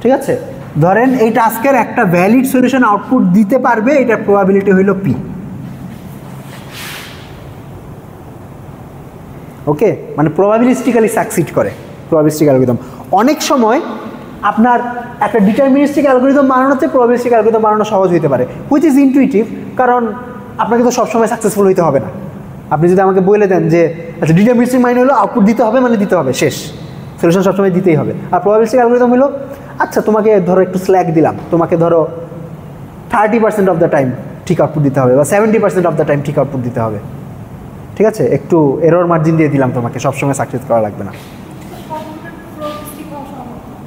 Speaker 1: ঠিক আছে? ধরেন এই টাস্কের একটা ভ্যালিড সলিউশন আউটপুট দিতে পারবে, এটার প্রবাবিলিটি হইল পি। ওকে, মানে প্রবাবিলিস্টিক্যালি সাকসিড করে প্রবাবিলিস্টিক অ্যালগরিদম। অনেক সময় আপনার একটা ডিটারমিনিস্টিক অ্যালগরিদম বানানোতে প্রবাবিলিস্টিক অ্যালগরিদম বানানো সহজ হতে পারে, হুইচ ইজ ইনটুইটিভ, কারণ আপনাকে তো সবসময় সাকসেসফুল হইতে হবে না। আপনি যদি আমাকে বলে দেন যে আচ্ছা ডিটারমিনিস্টিক মাইন্ড হলো আউটপুট দিতে হবে, মানে দিতে হবে, শেষ, সলিউশন সবসময় দিতেই হবে। আর প্রবাবিলিস্টিক অ্যালগরিদম হলো আচ্ছা তোমাকে ধরো একটু স্ল্যাক দিলাম, তোমাকে ধরো 30% অফ দ্য টাইম ঠিক আউটপুট দিতে হবে বা 70% অফ দ্য টাইম ঠিক আউটপুট দিতে হবে, ঠিক আছে, একটু এরর মার্জিন দিয়ে দিলাম তোমাকে, সবসময় সাকসেস করা লাগবে না।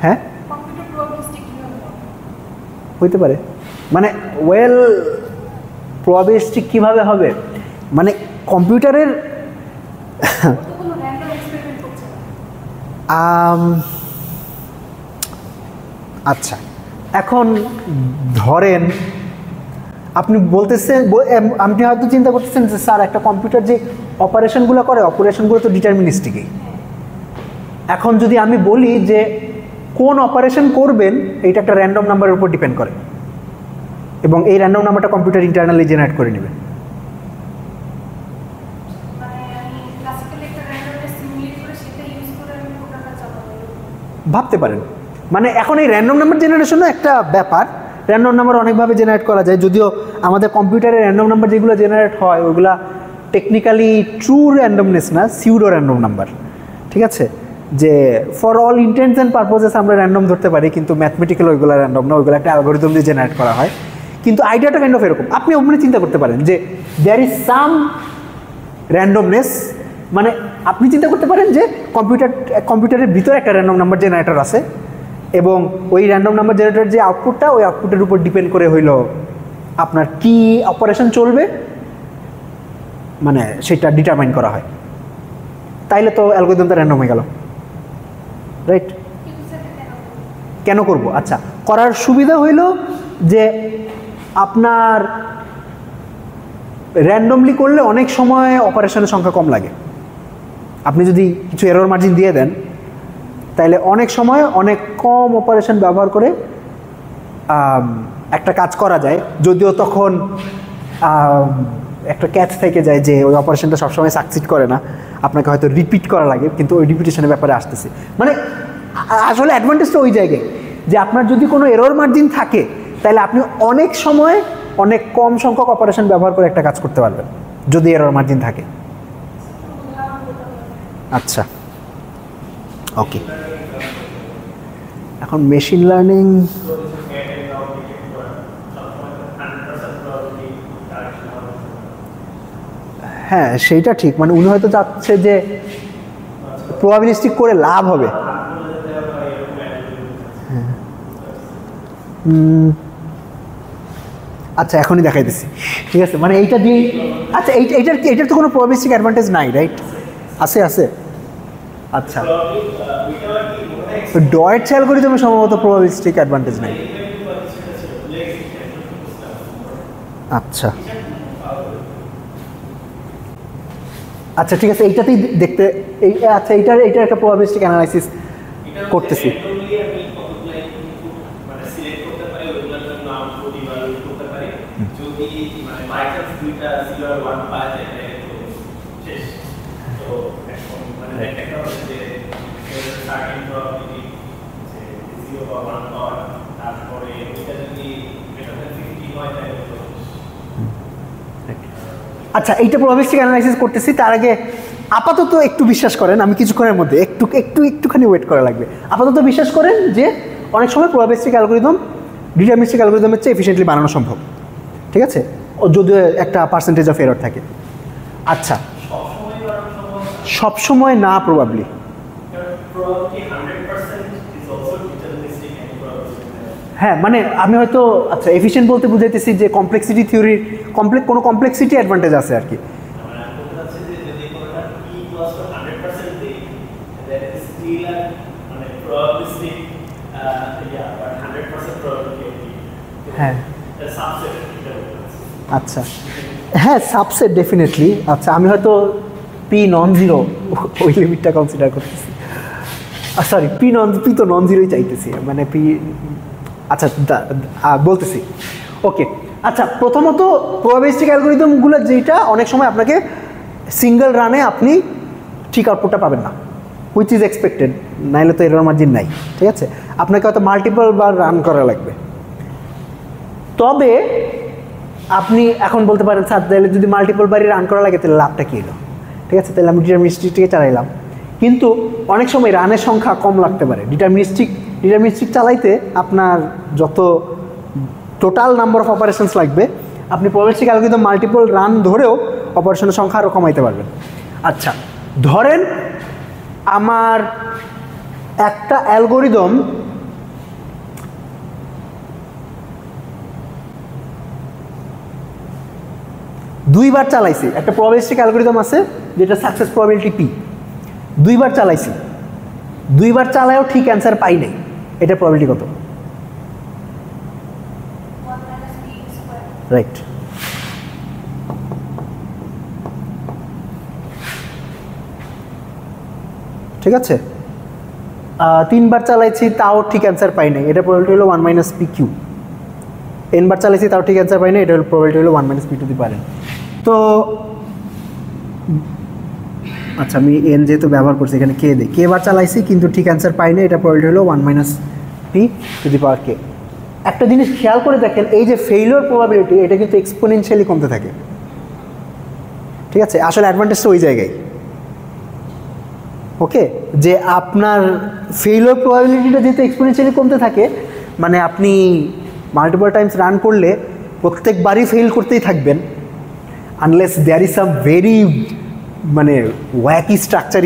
Speaker 1: হ্যাঁ, হইতে পারে, মানে ওয়েল প্রবাবিলিস্টিক কীভাবে হবে, মানে কম্পিউটারের আচ্ছা, এখন ধরেন আপনি বলতেছেন, আপনি হয়তো চিন্তা করতেছেন যে স্যার একটা কম্পিউটার যে অপারেশনগুলো করে, অপারেশনগুলো তো ডিটারমিনিস্টিকই। এখন যদি আমি বলি যে কোন অপারেশন করবেন, এইটা একটা র্যান্ডম নাম্বারের উপর ডিপেন্ড করে, এবং এই র্যান্ডম নাম্বারটা কম্পিউটার ইন্টারনালি জেনারেট করে নেবে। ভাবতে পারেন, মানে এখন এই র্যান্ডম নাম্বার জেনারেশনও একটা ব্যাপার। র্যান্ডম নাম্বার অনেকভাবে জেনারেট করা যায়, যদিও আমাদের কম্পিউটারে র্যান্ডম নাম্বার যেগুলো জেনারেট হয় ওইগুলা টেকনিক্যালি ট্রু র্যান্ডমনেস না, সিউডো র্যান্ডম নাম্বার, ঠিক আছে, যে ফর অল ইন্টেন্টস অ্যান্ড পারপোজেস আমরা র্যান্ডম ধরতে পারি, কিন্তু ম্যাথমেটিক্যাল ওইগুলো র্যান্ডম না, ওইগুলো একটা অ্যালগরিদম দিয়ে জেনারেট করা হয়। কিন্তু আইডিয়াটা কাইন্ড অফ এরকম, আপনি ওখানে চিন্তা করতে পারেন যে দেয়ার ইজ সাম র্যান্ডমনেস মানে আপনি চিন্তা করতে পারেন যে কম্পিউটারের ভিতরে একটা র্যান্ডম নাম্বার জেনারেটর আছে এবং ওই র্যান্ডম নাম্বার জেনারেটর যে আউটপুটটা ওই আউটপুটের উপর ডিপেন্ড করে হইল আপনার কি অপারেশন চলবে মানে সেটা ডিটারমাইন করা হয়। তাইলে তো অ্যালগরিদমটা র্যান্ডম হয়ে গেল, রাইট? কেন করব? আচ্ছা, করার সুবিধা হইল যে আপনার র্যান্ডমলি করলে অনেক সময় অপারেশনের সংখ্যা কম লাগে। আপনি যদি কিছু এরর মার্জিন দিয়ে দেন তাহলে অনেক সময় অনেক কম অপারেশন ব্যবহার করে একটা কাজ করা যায়, যদিও তখন একটা ক্যাচ থেকে যায় যে ওই অপারেশনটা সবসময় সাকসিড করে না, আপনাকে হয়তো রিপিট করা লাগে, কিন্তু ওই রিপিটেশনের ব্যাপারে আসতেছে। মানে আসলে অ্যাডভান্টেজটা ওই জায়গায় যে আপনার যদি কোনো এরর মার্জিন থাকে তাহলে আপনি অনেক সময় অনেক কম সংখ্যক অপারেশন ব্যবহার করে একটা কাজ করতে পারবেন যদি এরর মার্জিন থাকে। আচ্ছা, ওকে, এখন মেশিন লার্নিং হ্যাঁ সেইটা ঠিক, মানে উনি হয়তো চাচ্ছে যে প্রবাবিলিস্টিক করে লাভ হবে। আচ্ছা এখনই দেখাইতেছি, ঠিক আছে, মানে এইটা দিয়ে আচ্ছা এইটার তো কোনো প্রবাবিলিস্টিক অ্যাডভান্টেজ নাই, রাইট? আছে আছে। আচ্ছা, ডয়েটস অ্যালগরিদমে সম্ভবত প্রবাবিলিস্টিক অ্যাডভান্টেজ নাই। আচ্ছা আচ্ছা ঠিক আছে, এইটাতেই দেখতে আচ্ছা এইটার একটা প্রবাবিলিস্টিক অ্যানালাইসিস করতেছি। আচ্ছা, এইটা প্রবাবিলিস্টিক অ্যানালাইসিস করতেছি, তার আগে আপাতত একটু বিশ্বাস করেন, আমি কিছুক্ষণের মধ্যে একটুখানি ওয়েট করা লাগবে। আপাতত বিশ্বাস করেন যে অনেক সময় প্রবাবিলিস্টিক অ্যালগরিদম ডিটারমিনিস্টিক অ্যালগরিদমের চেয়ে এফিশিয়েন্টলি বানানো সম্ভব, ঠিক আছে, যদিও একটা পার্সেন্টেজ অফ এরর থাকে। আচ্ছা, সবসময় না প্রবাবলি, হ্যাঁ, মানে আমি হয়তো আচ্ছা এফিশিয়েন্ট বলতে বুঝাইতেছি যে কমপ্লেক্সিটি থিওরির কোনো কমপ্লেক্সিটি অ্যাডভান্টেজ আছে আর কি। হ্যাঁ আচ্ছা, হ্যাঁ সাবসেট ডেফিনেটলি। আচ্ছা, আমি হয়তো পি নন জিরো ওই লিমিটটা কনসিডার করতেছি, সরি পি তো নন জিরোই চাইতেছি, মানে পি আচ্ছা বলতেছি। ওকে, আচ্ছা, প্রথমত প্রবাবিলিস্টিক অ্যালগরিদমগুলো যেটা অনেক সময় আপনাকে সিঙ্গেল রানে আপনি ঠিক আউটপুটটা পাবেন না, হুইচ ইজ এক্সপেক্টেড, নাইলে তো এরর মার্জিন নাই, ঠিক আছে, আপনাকে হয়তো মাল্টিপল বার রান করা লাগবে। তবে আপনি এখন বলতে পারেন স্যার তাহলে যদি মাল্টিপল বারই রান করা লাগে তাহলে লাভটা কী হলো, ঠিক আছে, তাহলে আমি ডিটারমিনিস্টিকটিকে চালাইলাম, কিন্তু অনেক সময় রানের সংখ্যা কম লাগতে পারে। ডিটারমিনিস্টিক চালাইতে আপনার যত টোটাল নাম্বার অফ অপারেশনস লাগবে আপনি প্রবাবিলিস্টিক অ্যালগরিদম মাল্টিপল রান ধরেও অপারেশনের সংখ্যা আরও কমাইতে পারবেন। আচ্ছা, ধরেন আমার একটা অ্যালগরিদম দুইবার চালাইছি, একটা প্রবাবিলিস্টিক অ্যালগরিদম আছে যেটা সাকসেস প্রবাবিলিটি পি, দুইবার চালাইছি, দুইবার চালায়ও ঠিক অ্যান্সার পাই নাই, এটা প্রবাবিলিটি কত? রাইট, ঠিক আছে, তিনবার চালাইছি তাও ঠিক অ্যান্সার পাই নাই, এটা প্রবাবিলিটি হলো 1 - PQ। এনবার চালাইছি তাও ঠিক অ্যান্সার পাই নাই, এটা হলো প্রবাবিলিটি হলো 1 - P two the power n। তো আচ্ছা, আমি এন যেহেতু ব্যবহার করছি এখানে কে দিই, কে বার চালাইছি কিন্তু ঠিক অ্যান্সার পাই না, এটা প্রবাবিলিটি হলো 1 - P two the power k। একটা জিনিস খেয়াল করে দেখেন, এই যে ফেইলিওর প্রবাবিলিটি এটা কিন্তু এক্সপোনেনশিয়ালি কমতে থাকে, ঠিক আছে, আসলে অ্যাডভান্টেজটা ওই জায়গায়। ওকে, যে আপনার ফেইলিওর প্রবাবিলিটিটা যেহেতু এক্সপোনেনশিয়ালি কমতে থাকে, মানে আপনি মাল্টিপল টাইমস রান করলে প্রত্যেকবারই ফেল করতেই থাকবেন, unless there is some very মানে wacky structure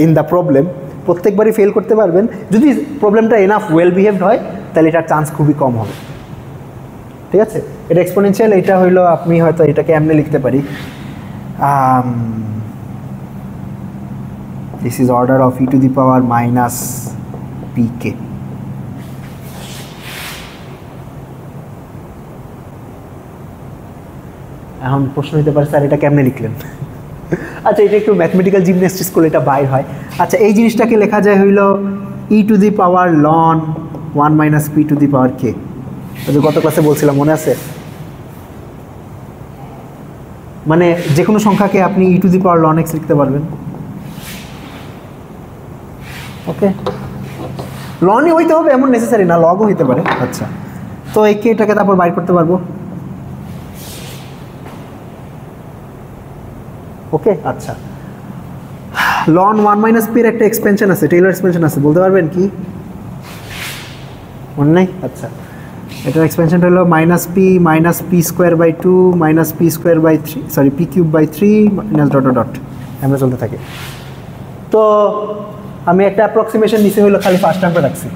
Speaker 1: in the problem, প্রত্যেকবারই ফেল করতে পারবেন। যদি প্রবলেমটা এনাফ ওয়েল বিহেভড হয় তাহলে এটার চান্স খুবই কম হবে। ঠিক আছে, এটা এক্সপোনেনশিয়াল, এটা হইলো আপনি হয়তো এটাকে এমনি লিখতে পারি, this is order of E to the power minus P K. এখন প্রশ্ন হতে পারে স্যার এটা কেমনে লিখলেন? আচ্ছা, এটা একটু ম্যাথমেটিক্যাল জিমন্যাস্টিক্স করলে এটা বাইর হয়। আচ্ছা, এই জিনিসটাকে লেখা যায় হইল ই টু দি পাওয়ার লন 1 minus P to the power K. গত ক্লাসে বলছিলাম, মনে আছে? মানে যে কোনো সংখ্যাকে আপনি ই টু দি পাওয়ার লন এক্স লিখতে পারবেন। ওকে, লনই হইতে হবে এমন নেসেসারি না, লগও হইতে পারে। আচ্ছা, তো এই কে এটাকে তারপর বাইর করতে পারবো। ওকে, আচ্ছা, লন 1 মাইনাস পির একটা এক্সপেনশন আছে, টেইলর এক্সপেনশন আছে, বলতে পারবেন কি? মনে নাই? আচ্ছা, এটার এক্সপেনশনটা হলো minus P square by 2 minus P square by 3 sorry P cube by 3 minus dot dot এমন চলতে থাকে। তো আমি একটা অ্যাপ্রক্সিমেশন নিচে হলো খালি ফার্স্ট টার্মটা রাখছি।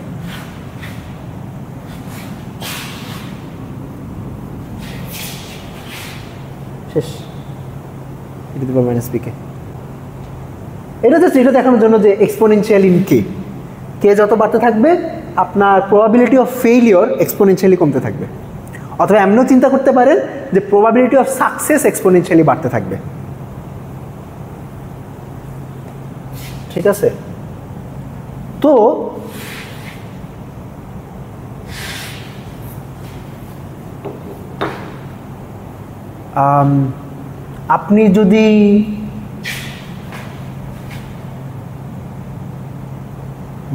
Speaker 1: শেষ, মাইনাস পিকে। এটা জাস্ট এটা দেখানোর জন্য যে এক্সপোনেনশিয়াল ইন কে, কে যত বাড়তে থাকবে আপনার প্রবাবিলিটি অফ ফেইলিওর এক্সপোনেনশিয়ালি কমতে থাকবে। অথবা এমনও চিন্তা করতে পারেন যে প্রবাবিলিটি অফ সাকসেস এক্সপোনেনশিয়ালি বাড়তে থাকবে। ঠিক আছে, তো আপনি যদি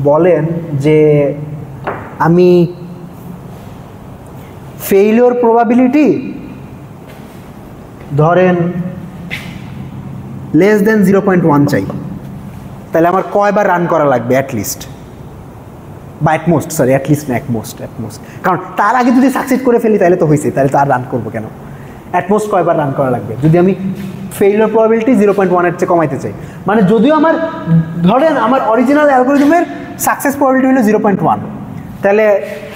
Speaker 1: বলেন যে আমি ফেইলিওর প্রবাবিলিটি ধরেন লেস দেন 0.1 চাই, তাহলে আমার কয়বার রান করা লাগবে অ্যাটলিস্ট, বা অ্যাটমোস্ট, সরি অ্যাটলিস্ট না, অ্যাটমোস্ট। কারণ তার আগে যদি সাকসিড করে ফেলি তাহলে তো হয়েছে, তাহলে তো আর রান করবো কেন? অ্যাটমোস্ট কয়বার রান করা লাগবে যদি আমি ফেইলিওর প্রবাবিলিটি 0.1 এর চেয়ে কমাইতে চাই? মানে যদিও আমার ধরেন আমার অরিজিনাল অ্যালগরিদমের সাকসেস প্রবাবিলিটি হলো 0.1, তাহলে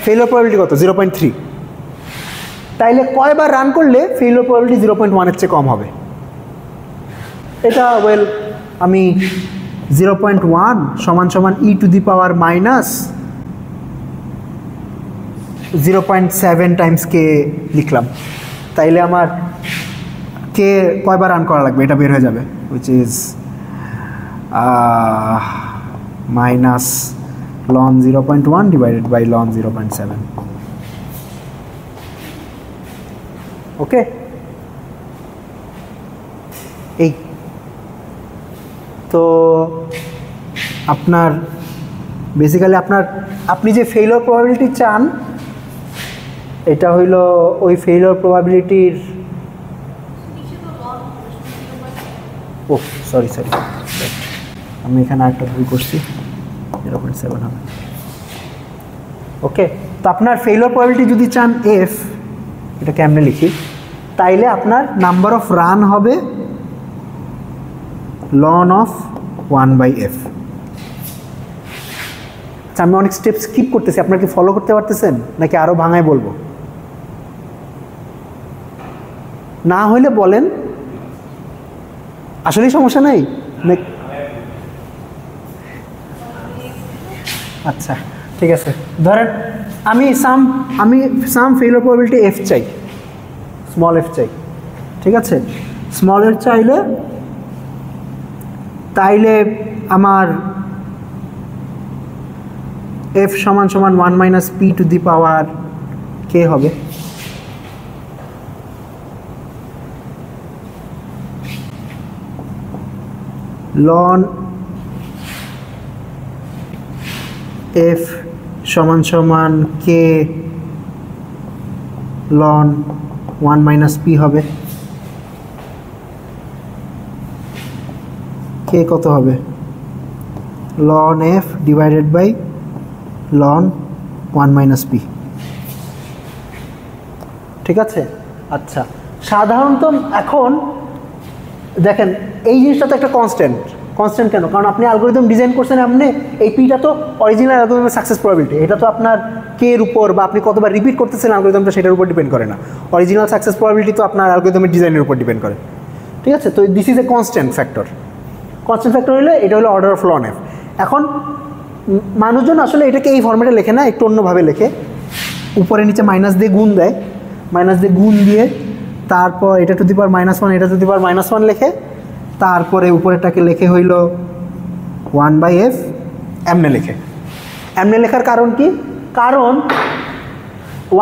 Speaker 1: ফেইলিওর প্রবাবিলিটি কত? 0.3। তাইলে কয়বার রান করলে ফেইলিওর প্রবাবিলিটি 0.1 এর চেয়ে কম হবে? এটা ওয়েল আমি 0.1 সমান সমান E to the power minus 0.7 times K লিখলাম। তাইলে আমার কে কয়বার রান করা লাগবে এটা বের হয়ে যাবে, which is minus ln 0.1 divided by ln 0.7। Okay, এই তো আপনার বেসিক্যালি আপনি যে ফেইলিওর প্রবাবিলিটি চান এটা হইল ওই ফেইলিওর প্রবাবিলিটির, ও সরি আমি এখানে আরেকটা ভুল করছি, 0.7 হবে। ওকে, তো আপনার ফেইলিওর প্রবাবিলিটি যদি চান এফ, এটা কেমনে লিখি, তাইলে আপনার নাম্বার অফ রান হবে লন অফ 1/f। আচ্ছা, আমি অনেক স্টেপ স্কিপ করতেছি, আপনারা কি ফলো করতে পারতেছেন নাকি আরও ভাঙায় বলবো? না হইলে বলেন, আসলেই সমস্যা নাই। আচ্ছা ঠিক আছে, ধরেন আমি সাম ফেইলিওর প্রবাবিলিটি এফ চাই, স্মল এফ চাই। ঠিক আছে, স্মল এফ চাইলে তাইলে আমার এফ সমান সমান 1 minus P to the power K হবে। লন এফ সমান সমান কে লন 1 মাইনাস পি হবে। কে কত হবে? Ln F divided by ln 1 minus P. ঠিক আছে, আচ্ছা সাধারণত এখন দেখেন এই জিনিসটা তো একটা কনস্ট্যান্ট কেন? কারণ আপনি অ্যালগরিদম ডিজাইন করছেন, আপনি এই পিটা তো অরিজিনাল অ্যালগরিদমের সাকসেস প্রবাবিলিটি, এটা তো আপনার কে এর উপর বা আপনি কতবার রিপিট করতেছেন অ্যালগরিদমটা সেটার উপর ডিপেন্ড করে না। অরিজিনাল সাকসেস প্রবাবিলিটি তো আপনার অ্যালগরিদমের ডিজাইনের উপর ডিপেন্ড করে, ঠিক আছে? তো this is a constant factor হলে এটা হলো অর্ডার অফ লন এফ। এখন মানুষজন আসলে এটাকে এই ফর্মেটে লেখে না, একটু অন্যভাবে লেখে, উপরে নিচে মাইনাস দিয়ে গুণ দেয়, মাইনাস দিয়ে গুণ দিয়ে তারপর এটা টু দি পাওয়ার -1 এটা টু দি পাওয়ার -1 লেখে, তারপরে উপরেরটাকে লেখে হইল 1/f এমনে লেখে। এমনে লেখার কারণ কি? কারণ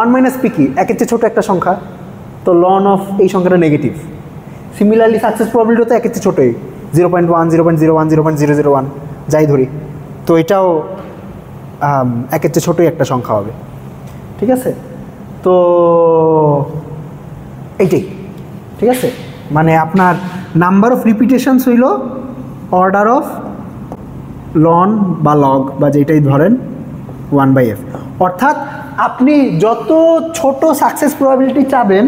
Speaker 1: 1 - p কি একের চেয়ে ছোটো একটা সংখ্যা, তো লন অফ এই সংখ্যাটা নেগেটিভ। সিমিলারলি সাকসেস প্রবাবিলিটি তো একের চেয়ে ছোটোই, 0.1 0.01 0.001 যাই ধরি, তো এটাও একের চেয়ে ছোটোই একটা সংখ্যা হবে, ঠিক আছে? তো এইটাই, ঠিক আছে? মানে আপনার নাম্বার অফ রিপিটেশনস হইল অর্ডার অফ লন বা লগ বা যেটাই ধরেন 1/f। অর্থাৎ আপনি যত ছোট সাকসেস প্রবাবিলিটি চাবেন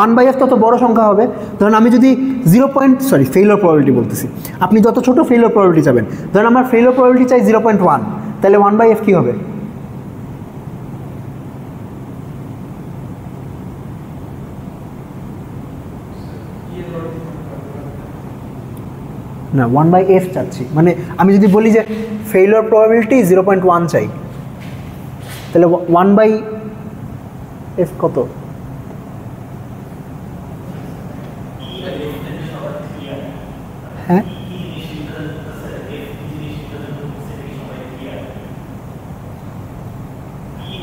Speaker 1: 1/f তত বড় সংখ্যা হবে। ধরুন আমি যদি ফেইলিওর প্রবাবিলিটি বলতেছি, আপনি যত ছোট ফেইলিওর প্রবাবিলিটি চাবেন, ধরুন আমার ফেইলিওর প্রবাবিলিটি চাই 0.1, তাহলে 1/f কী হবে? না 1/f চাচ্ছি, মানে আমি যদি বলি যে ফেইলিওর প্রবাবিলিটি 0.1 চাই, তাহলে 1/f কত? হ্যাঁ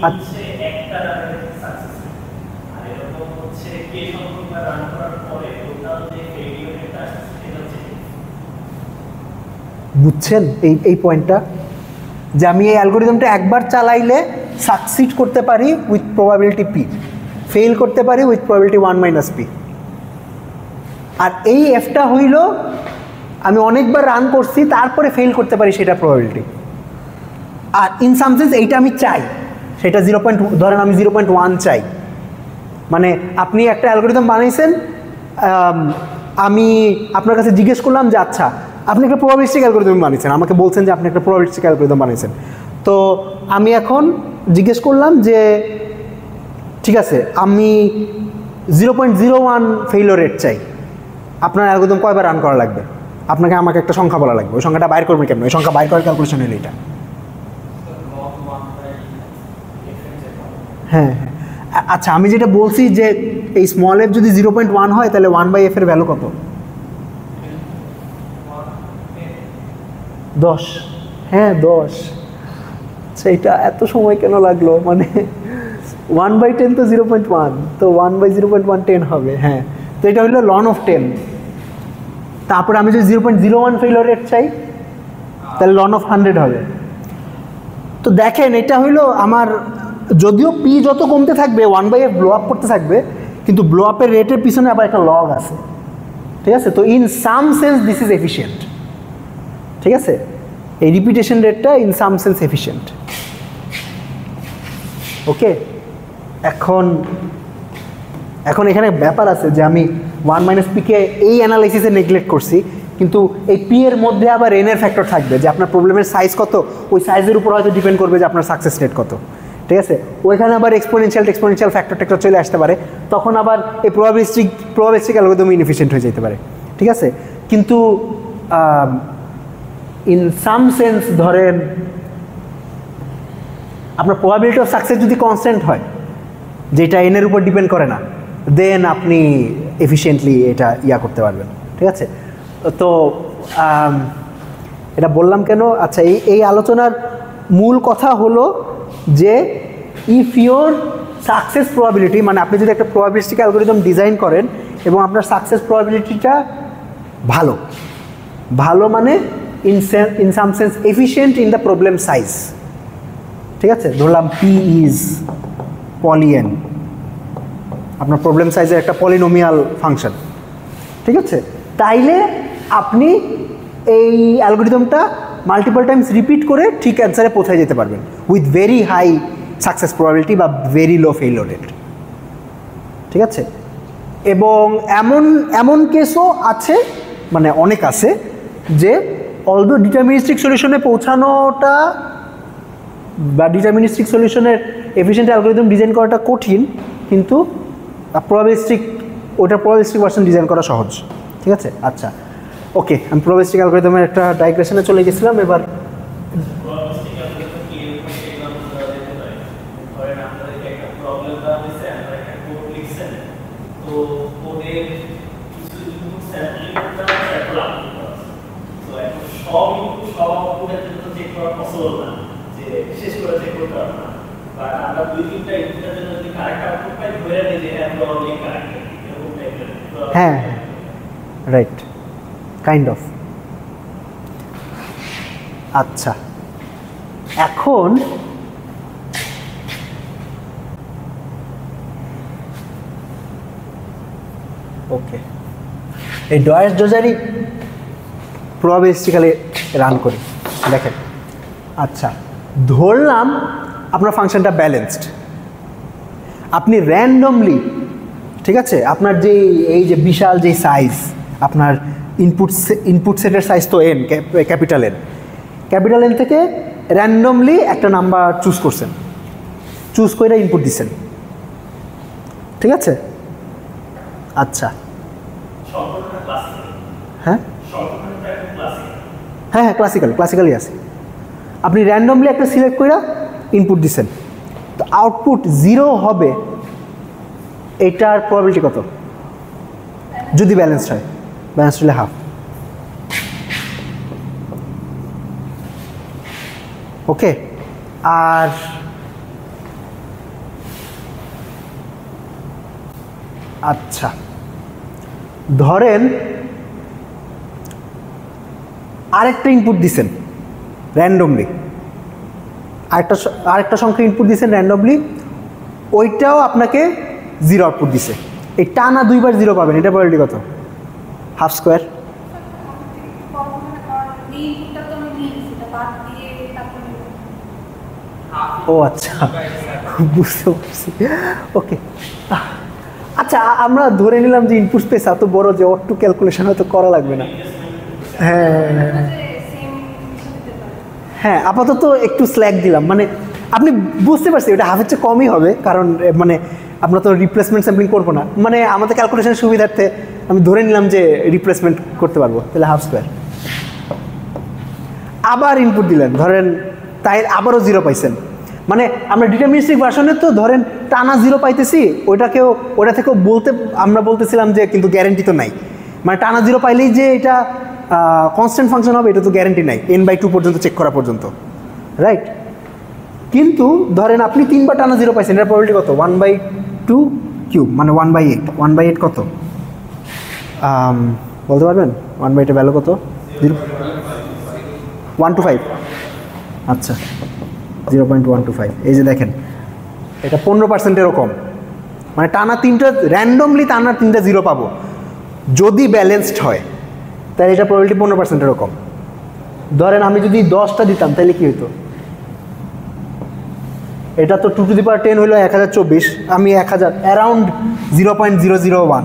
Speaker 1: আচ্ছা, বুঝছেন এই পয়েন্টটা, যে আমি এই অ্যালগরিদমটা একবার চালাইলে সাকসিড করতে পারি উইথ প্রবাবিলিটি p, ফেল করতে পারি উইথ প্রবাবিলিটি 1 - p। আর এই এফটা হইল আমি অনেকবার রান করছি তারপরে ফেল করতে পারি সেটা প্রবাবিলিটি। আর ইন সাম সেন্স এইটা আমি চাই, সেটা ধরেন আমি 0.1 চাই। মানে আপনি একটা অ্যালগরিদম বানাইছেন, আমি আপনার কাছে জিজ্ঞেস করলাম যে আচ্ছা আপনি একটা প্রবাবিলিস্টিক অ্যালগরিদম বানিয়েছেন, আমাকে বলছেন যে আপনি একটা প্রবাবিলিস্টিক অ্যালগরিদম বানিয়েছেন, তো আমি এখন জিজ্ঞেস করলাম যে ঠিক আছে আমি 0.01 ফেইলিওর রেট চাই, আপনার অ্যালগরিদম কয়বার রান করা লাগবে? আপনাকে আমাকে একটা সংখ্যা বলা লাগবে, ওই সংখ্যাটা বাইর করবেন কেমন? ওই সংখ্যা বাইর করার ক্যালকুলেশন হলো এটা। হ্যাঁ হ্যাঁ, আচ্ছা আমি যেটা বলছি যে এই স্মল এফ যদি 0.1 হয় তাহলে 1/f এর ভ্যালু কত? 10। হ্যাঁ 10। আচ্ছা এটা এত সময় কেন লাগলো? মানে 1/10 তো 0.1, তো 1/0.1 10 হবে। হ্যাঁ, তো এটা হলো লন অফ 10। তারপরে আমি যদি 0.01 ফেইলিওর রেট চাই তাহলে লন অফ 100 হবে। তো দেখেন এটা হইলো আমার, যদিও পি যত কমতে থাকবে 1/f ব্লো আপ করতে থাকবে, কিন্তু ব্লো আপের রেটের পিছনে আবার একটা লগ আছে, ঠিক আছে? তো in some sense this is efficient, ঠিক আছে? এই রিপিটেশন রেটটা ইন সাম সেন্স এফিশিয়েন্ট। ওকে, এখন এখানে ব্যাপার আছে যে আমি 1 - p কে এই অ্যানালাইসিসে নেগলেক্ট করছি, কিন্তু এই পি এর মধ্যে আবার এন এর ফ্যাক্টর থাকবে, যে আপনার প্রবলেমের সাইজ কত, ওই সাইজের উপর হয়তো ডিপেন্ড করবে যে আপনার সাকসেস রেট কত, ঠিক আছে? ওইখানে আবার এক্সপোনেনশিয়াল ফ্যাক্টর টেক্টর চলে আসতে পারে, তখন আবার এই প্রবাবিলিস্টিক অ্যালগরিদম ইনএফিশিয়েন্ট হয়ে যেতে পারে, ঠিক আছে? কিন্তু ইন সাম সেন্স ধরেন আপনার প্রবাবিলিটি অফ সাকসেস যদি কনস্ট্যান্ট হয়, যেটা এনের উপর ডিপেন্ড করে না, দেন আপনি এফিশিয়েন্টলি এটা করতে পারবেন, ঠিক আছে? তো এটা বললাম কেন? আচ্ছা এই আলোচনার মূল কথা হলো যে ইফ ইউর সাকসেস প্রবাবিলিটি, মানে আপনি যদি একটা প্রবাবিলিস্টিক অ্যালগরিদম ডিজাইন করেন এবং আপনার সাকসেস প্রবাবিলিটিটা ভালো মানে in some sense efficient in the problem size, ঠিক আছে? ধরলাম পি ইজ পলিএন, আপনার প্রবলেম সাইজের একটা পলিনোমিয়াল ফাংশন, ঠিক আছে? তাইলে আপনি এই অ্যালগরিদমটা মাল্টিপল টাইমস রিপিট করে ঠিক অ্যান্সারে পৌঁছে যেতে পারবেন with very high success probability বা ভেরি লো ফেইলিওর রেট, ঠিক আছে? এবং এমন কেসও আছে মানে অনেক আছে যে অলদো ডিটারমিনিস্টিক সলিউশনে পৌঁছানোটা বা ডিটারমিনিস্টিক সলিউশনের এফিশিয়েন্ট অ্যালগরিদম ডিজাইন করাটা কঠিন, কিন্তু প্রবাবিলিস্টিক ভার্সন ডিজাইন করা সহজ। ঠিক আছে, আচ্ছা ওকে, আমি প্রবাবিলিস্টিক অ্যালগরিদমের একটা ডাইগ্রেশনে চলে গেছিলাম। এবার হ্যাঁ রাইট, কাইন্ড অফ। আচ্ছা এখন ওকে, এই ডয়েস-জোজারি প্রবাবিলিস্টিক্যালি রান করি, দেখেন। আচ্ছা ধরলাম আপনার ফাংশনটা ব্যালেন্সড, আপনি র্যান্ডমলি, ঠিক আছে, আপনার যে এই যে বিশাল যে সাইজ, আপনার ইনপুট সেটের সাইজ তো এন, ক্যাপিটাল এন থেকে র্যান্ডমলি একটা নাম্বার চুজ করছেন, চুজ করে ইনপুট দিচ্ছেন, ঠিক আছে। আচ্ছা হ্যাঁ হ্যাঁ হ্যাঁ ক্লাসিক্যালি আছে। আপনি র্যান্ডমলি একটা সিলেক্ট করে ইনপুট দিচ্ছেন, তো আউটপুট 0 হবে, এটার প্রবাবিলিটি কত যদি ব্যালেন্সড হয়? ব্যালেন্সড হলে হাফ। ওকে, আর আচ্ছা ধরেন আরেকটা ইনপুট দিছেন র্যান্ডমলি, আরেকটা সংখ্যা ইনপুট দিছেন র্যান্ডমলি, ওইটাও আপনাকে 0 আউটপুট দিছে, এই টানা 2বার 0 পাবেন, এটা প্রবাবিলিটি কত? Half square. ও আচ্ছা বুঝতে পারছি, ওকে। আচ্ছা আমরা ধরে নিলাম যে ইনপুট স্পেস এত বড় যে অটো ক্যালকুলেশন হয়তো করা লাগবে না। হ্যাঁ হ্যাঁ আপাতত একটু স্ল্যাক দিলাম, মানে আপনি বুঝতে পারছি এটা হাফের চেয়ে কমই হবে, কারণ মানে আমরা তো রিপ্লেসমেন্ট স্যাম্পলিং করবো না, মানে আমাদের ক্যালকুলেশনের সুবিধার্থে আমি ধরে নিলাম যে রিপ্লেসমেন্ট করতে পারবো, তাহলে হাফ স্কোয়ার। আবার ইনপুট দিলেন ধরেন, তাই আবারও 0 পাইছেন, মানে আমরা ডিটারমিনিস্টিক ভার্সনে তো ধরেন টানা 0 পাইতেছি, ওটা থেকেও আমরা বলতেছিলাম যে কিন্তু গ্যারেন্টি তো নাই, মানে টানা 0 পাইলেই যে এটা কনস্ট্যান্ট ফাংশন হবে এটা তো গ্যারেন্টি নাই, n/2 পর্যন্ত চেক করা পর্যন্ত, রাইট। কিন্তু ধরেন আপনি 3বার টানা 0 পাইছেন, এটার প্রবাবিলিটি কত? 1/2 কিউব, মানে 1/8। 1/8 কত বলতে পারবেন? 1/8 ভ্যালু কত? 125। আচ্ছা 0.125, এই যে দেখেন এটা 15%-এরও কম, মানে টানা 3টা র্যান্ডমলি টানা 3টা 0 পাবো যদি ব্যালেন্সড হয়, তাহলে এটা প্রবাবিলিটি 15%-এরও কম। ধরেন আমি যদি 10টা দিতাম তাহলে কি হতো? এটা তো 2 টু দি পাওয়ার 10 হলো 1024, আমি 1000 অ্যারাউন্ড 0.001,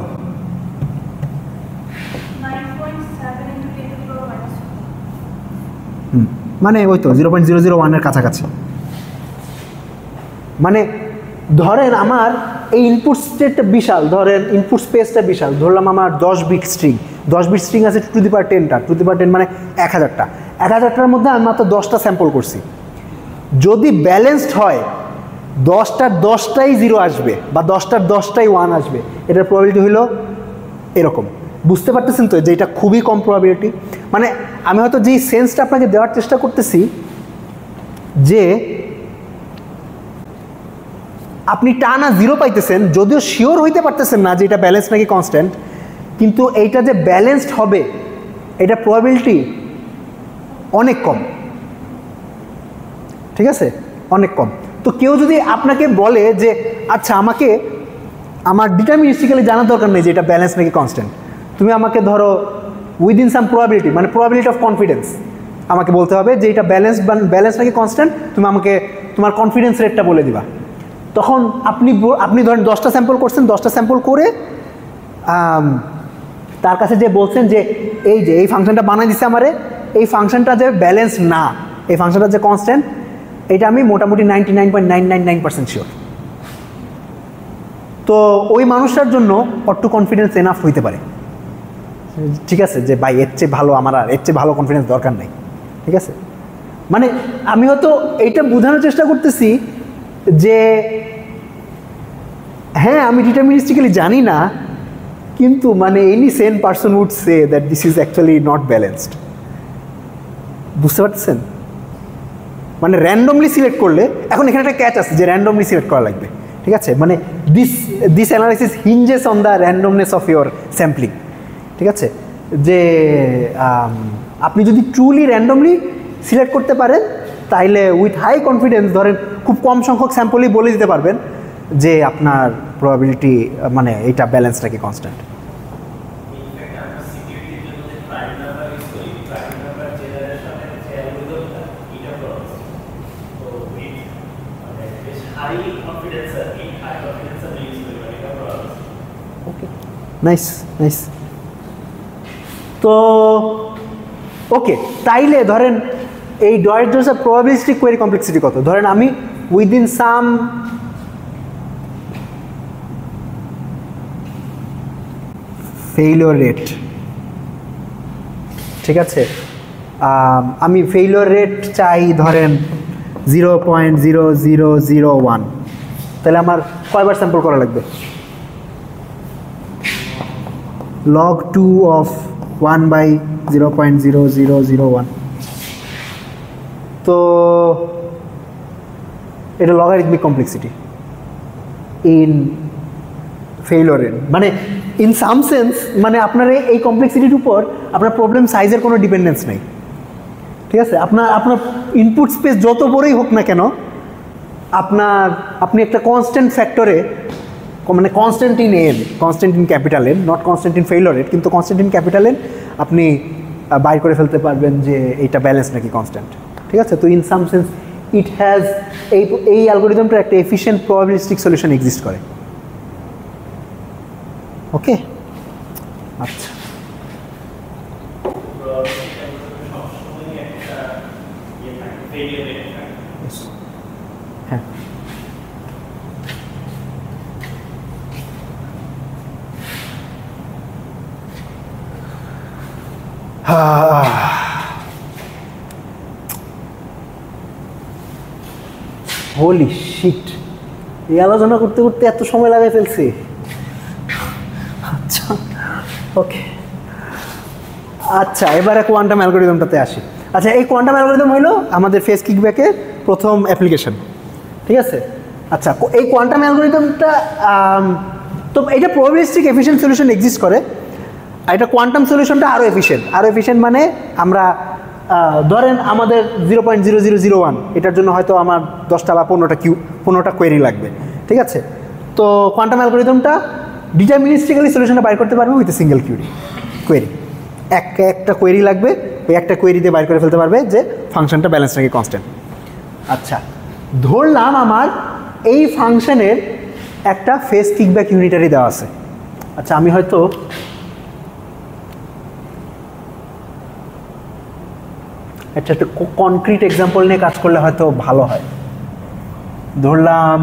Speaker 1: মানে ওই তো 0.001-এর কাছাকাছি। মানে ধরেন আমার এই ইনপুট স্টেটটা বিশাল, ধরেন ইনপুট স্পেসটা বিশাল, ধরলাম আমার 10 বিট স্ট্রিং আছে 2 টু দি পাওয়ার 10টা, 2 টু দি পাওয়ার 10 মানে 1000টা, 1000টার মধ্যে আমি মাত্র 10টা স্যাম্পল করছি। যদি ব্যালেন্সড হয় 10টার 10টাই 0 আসবে বা 10টার 10টাই 1 আসবে, এটার প্রবাবিলিটি হলো এরকম। বুঝতে পারতেছেন তো যে এটা খুবই কম প্রবাবিলিটি। মানে আমি হয়তো যেই সেন্সটা আপনাকে দেওয়ার চেষ্টা করতেছি যে আপনি টানা 0 পাইতেছেন, যদিও শিওর হইতে পারতেছেন না যে এটা ব্যালেন্স নাকি কনস্ট্যান্ট, কিন্তু এইটা যে ব্যালেন্সড হবে এটা প্রবাবিলিটি অনেক কম, ঠিক আছে, অনেক কম। তো কেউ যদি আপনাকে বলে যে আচ্ছা আমাকে আমার ডিটারমিনিস্টিক্যালি জানার দরকার নেই যে এটা ব্যালেন্স নাকি কনস্ট্যান্ট, তুমি আমাকে ধরো উইদিন সাম প্রবাবিলিটি, মানে প্রবাবিলিটি অফ কনফিডেন্স আমাকে বলতে হবে যে এটা ব্যালেন্স নাকি কনস্ট্যান্ট, তুমি আমাকে তোমার কনফিডেন্স রেটটা বলে দিবা। তখন আপনি ধরেন 10টা স্যাম্পল করছেন, 10টা স্যাম্পল করে তার কাছে যে বলছেন যে এই ফাংশনটা বানাই দিচ্ছে আমারে, এই ফাংশনটা যে ব্যালেন্স না, এই ফাংশনটা যে কনস্ট্যান্ট, এটা আমি মোটামুটি 99.999% শিওর। তো ওই মানুষটার জন্য অট্টু কনফিডেন্স এনাফ হইতে পারে, ঠিক আছে, যে ভাই এর চেয়ে ভালো আমার আর এর চেয়ে ভালো কনফিডেন্স দরকার নেই, ঠিক আছে। মানে আমি হয়তো এইটা বোঝানোর চেষ্টা করতেছি যে হ্যাঁ আমি ডিটারমিনিস্টিক্যালি জানি না, কিন্তু মানে any sane person would say that this is actually not balanced. বুঝতে পারছেন? মানে র্যান্ডমলি সিলেক্ট করলে, এখন এখানে একটা ক্যাচ আছে যে র্যান্ডমলি সিলেক্ট করা লাগবে, ঠিক আছে। মানে this analysis hinges on the randomness of your sampling, ঠিক আছে। যে আপনি যদি ট্রুলি র্যান্ডমলি সিলেক্ট করতে পারেন, তাইলে উইথ হাই কনফিডেন্স ধরেন খুব কম সংখ্যক স্যাম্পলই বলে দিতে পারবেন যে আপনার প্রবাবিলিটি মানে এইটা ব্যালেন্সটা কি কনস্ট্যান্ট। Nice nice. তো ওকে, তাইলে ধরেন এই ডয়ের প্রবাবিলিস্টিক কোয়েরি কমপ্লেক্সিটি কত? ধরেন আমি উইদিন সাম ফেইলিওর রেট, ঠিক আছে, আমি ফেইলিওর রেট চাই ধরেন 0.0001, তাহলে আমার কয়বার স্যাম্পল করা লাগবে? log 2 of 1/0.0001। তো এটা logarithmic complexity in failure rate. মানে ইন সাম সেন্স মানে আপনার এই কমপ্লেক্সিটির উপর আপনার প্রবলেম সাইজের কোনো ডিপেন্ডেন্স নেই, ঠিক আছে। আপনার ইনপুট স্পেস যত বড়ই হোক না কেন, আপনি একটা কনস্ট্যান্ট ফ্যাক্টরে, মানে constant in an, constant in capital N, not constant in failure rate, কিন্তু কনস্ট্যান্ট ইন ক্যাপিটাল এন আপনি বাইর করে ফেলতে পারবেন যে এইটা ব্যালেন্স নাকি কনস্ট্যান্ট, ঠিক আছে। তো in some sense it has এই অ্যালগোরিদমটার একটা এফিশিয়েন্ট প্রবাবিলিস্টিক সলিউশন এক্সিস্ট করে। ওকে, আচ্ছা। হ্যাঁ, হোলি শিট, এই আলোচনা করতে করতে এত সময় লাগাই ফেলছি। আচ্ছা ওকে, আচ্ছা এবারে কোয়ান্টাম অ্যালগোরিদমটাতে আসি। আচ্ছা, এই কোয়ান্টাম অ্যালগোরিদম হলো আমাদের ফেস কিকব্যাকের প্রথম অ্যাপ্লিকেশন, ঠিক আছে। আচ্ছা, এই কোয়ান্টাম অ্যালগোরিদমটা তো এটা প্রবাবিলিস্টিক এফিশিয়েন্ট সলিউশন এক্সিস্ট করে, আর এটা কোয়ান্টাম সলিউশনটা আরও এফিশিয়েন্ট মানে আমরা ধরেন আমাদের 0.0001 এটার জন্য হয়তো আমার 10টা বা 15টা কোয়েরি লাগবে, ঠিক আছে। তো কোয়ান্টাম অ্যালগোরিদমটা ডিটারমিনিস্টিক্যালি সলিউশনটা বাইর করতে পারবে উইথ এ সিঙ্গেল কোয়েরি। একটা কোয়েরি লাগবে, ওই একটা কোয়েরি দিয়ে বাইর করে ফেলতে পারবে যে ফাংশনটা ব্যালেন্স নাকি কনস্ট্যান্ট। আচ্ছা, ধরলাম আমার এই ফাংশনের একটা ফেস কিকব্যাক ইউনিটারি দেওয়া আছে। আচ্ছা, আমি হয়তো একটা কনক্রিট এক্সাম্পল নিয়ে কাজ করলে হয়তো ভালো হয়। ধরলাম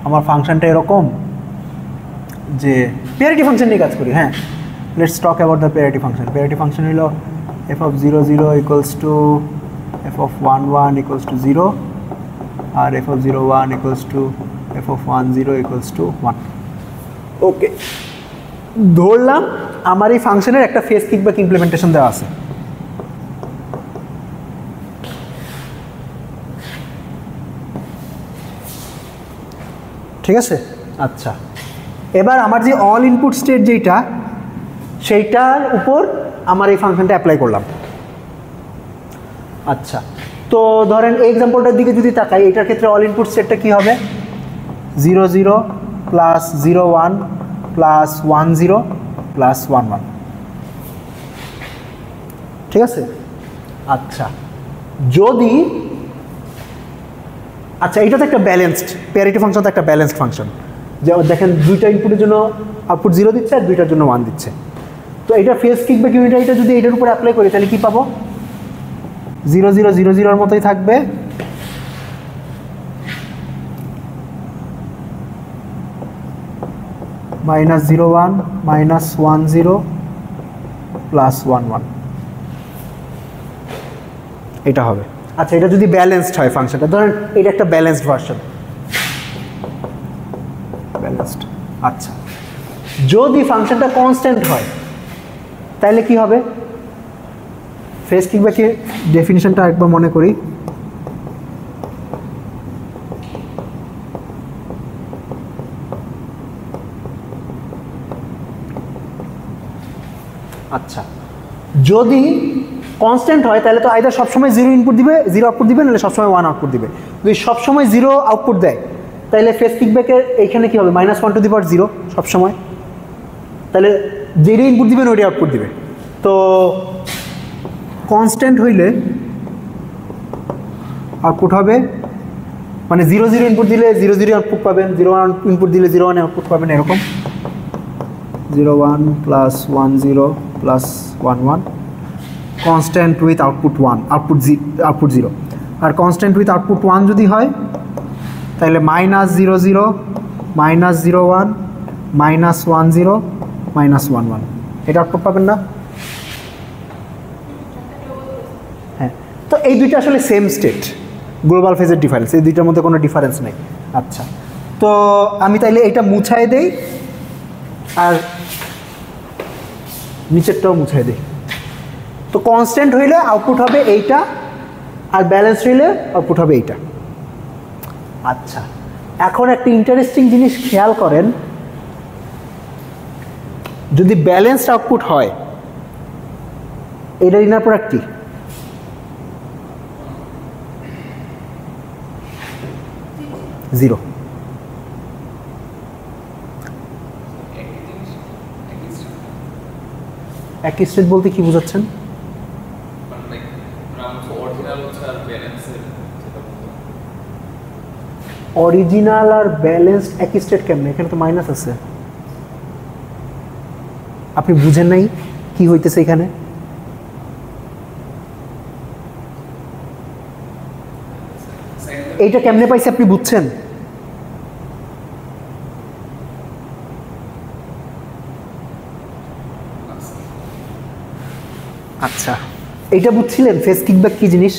Speaker 1: আমার ফাংশনটা এরকম যে প্যারিটি ফাংশন নিয়ে কাজ করি। হ্যাঁ, let's talk about the parity function. Parity function হলো f(0,0) equals to f(1,1) equals to 0 আর f(0,1) equals to f(1,0) equals to 1। Okay, ধরলাম আমার এই ফাংশনের একটা ফেস কিকব্যাক ইমপ্লিমেন্টেশন দেওয়া আছে। ঠিক আছে, আচ্ছা এবার আমার যে অল ইনপুট স্টেট যেটা, সেইটার উপর আমার এই ফাংশনটা অ্যাপ্লাই করলাম। আচ্ছা, তো ধরেন এই এক্সাম্পলটার দিকে যদি তাকাই, এটার ক্ষেত্রে অল ইনপুট স্টেটটা কী হবে? 0,0 প্লাস 0,1 প্লাস 1,0 প্লাস 1,1, ঠিক আছে। আচ্ছা, যদি আচ্ছা এটা তো একটা ব্যালেন্সড প্যারিটি ফাংশন, তো একটা ব্যালেন্সড ফাংশন, যে দেখেন দুইটা ইনপুটের জন্য আউটপুট 0 দিচ্ছে আর দুইটার জন্য 1 দিচ্ছে। তো এটা ফেস কিকব্যাক ইউনিটারিটা যদি এটার উপর অ্যাপ্লাই করি তাহলে কি পাবো? 0 0 0 0 এর মতোই থাকবে, -0 1 -1 0 +1 1 এটা হবে। আচ্ছা, এটা যদি ব্যালেন্সড হয় ফাংশনটা, ধরেন এটা একটা ব্যালেন্সড ভার্সন, ব্যালেন্সড। আচ্ছা, যদি ফাংশনটা কনস্ট্যান্ট হয় তাহলে কি হবে? ফেস কিকব্যাকের ডেফিনিশনটা একবার মনে করি। আচ্ছা, যদি কনস্ট্যান্ট হয় তাহলে তো আইদার সবসময় 0 ইনপুট দিবে, 0 আউটপুট দিবে, নাহলে সবসময় 1 আউটপুট দিবে। যদি সবসময় 0 আউটপুট দেয় তাহলে ফেস কিকব্যাকের এইখানে কি হবে? -1/0 সবসময়। তাহলে যেটা ইনপুট দিবেন ওইটাই আউটপুট দিবে। তো কনস্ট্যান্ট হইলে আউটপুট হবে, মানে 0 0 ইনপুট দিলে 0 0 আউটপুট পাবেন, 0 1 ইনপুট দিলে 0 1 আউটপুট পাবেন, এরকম 0 1 +1 0 +1 1, কনস্ট্যান্ট উইথ আউটপুট 1, আউটপুট 0। আর কনস্ট্যান্ট উইথ আউটপুট 1 যদি হয় তাহলে -0 0 -0 1 -1 0 -1 1, এটা আউটপুট পাবেন না? হ্যাঁ, তো এই দুইটা আসলে সেম স্টেট, গ্লোবাল ফেজের ডিফারেন্স, এই দুইটার মধ্যে কোনো ডিফারেন্স নেই। আচ্ছা, তো আমি তাইলে এটা মুছাই দেই আর নিচেরটাও মুছাই দেই। তো কনস্ট্যান্ট হইলে আউটপুট হবে এইটা, আর ব্যালেন্স হইলে আউটপুট হবে এইটা। আচ্ছা, এখন একটা ইন্টারেস্টিং জিনিস খেয়াল করেন, যদি ব্যালেন্সড আউটপুট হয় এটার ইনার প্রোডাক্ট কি? 0। একই স্টেট বলতে কি বোঝাচ্ছেন? অরিজিনাল আর ব্যালেন্সড একই স্টেট কেমনে? এখানে তো মাইনাস আছে, আপনি বুঝেন নাই কি হইতেছে এখানে? এইটা কেমনে পাইছে আপনি বুঝছেন? আচ্ছা, এইটা বুঝছিলেন ফেস কিকব্যাক কি জিনিস?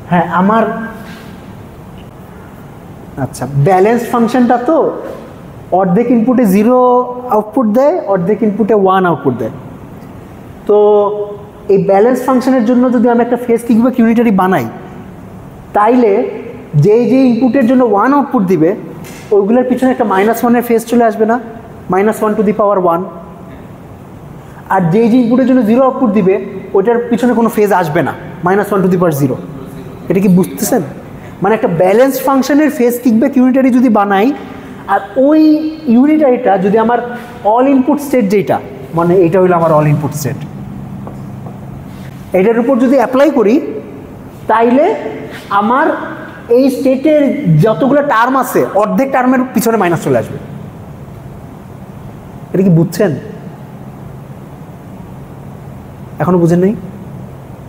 Speaker 1: হ্যাঁ, আমার আচ্ছা, ব্যালেন্স ফাংশনটা তো অর্ধেক ইনপুটে 0 আউটপুট দেয়, অর্ধেক ইনপুটে 1 আউটপুট দেয়। তো এই ব্যালেন্স ফাংশনের জন্য যদি আমি একটা ফেস কিকব্যাক ইউনিটারি বানাই, তাইলে যেই যে ইনপুটের জন্য 1 আউটপুট দিবে ওইগুলোর পিছনে একটা -1-এর ফেস চলে আসবে না? -1⁻1। আর যেই যে ইনপুটের জন্য 0 আউটপুট দিবে ওইটার পিছনে কোনো ফেজ আসবে না, -1⁻0। এটা কি বুঝতেছেন? মানে একটা ব্যালেন্স ফাংশনের ফেস কিকব্যাক ইউনিটারি যদি বানাই, আর ওই ইউনিটারিটা যদি আমার অল ইনপুট স্টেট, যেটা মানে এটা হইলো আমার অল ইনপুট স্টেট, এটার উপর যদি অ্যাপ্লাই করি তাইলে আমার এই স্টেটের যতগুলো টার্ম আছে অর্ধেক টার্মের পিছনে মাইনাস চলে আসবে। এটা কি বুঝছেন? এখনো বুঝেন নাই?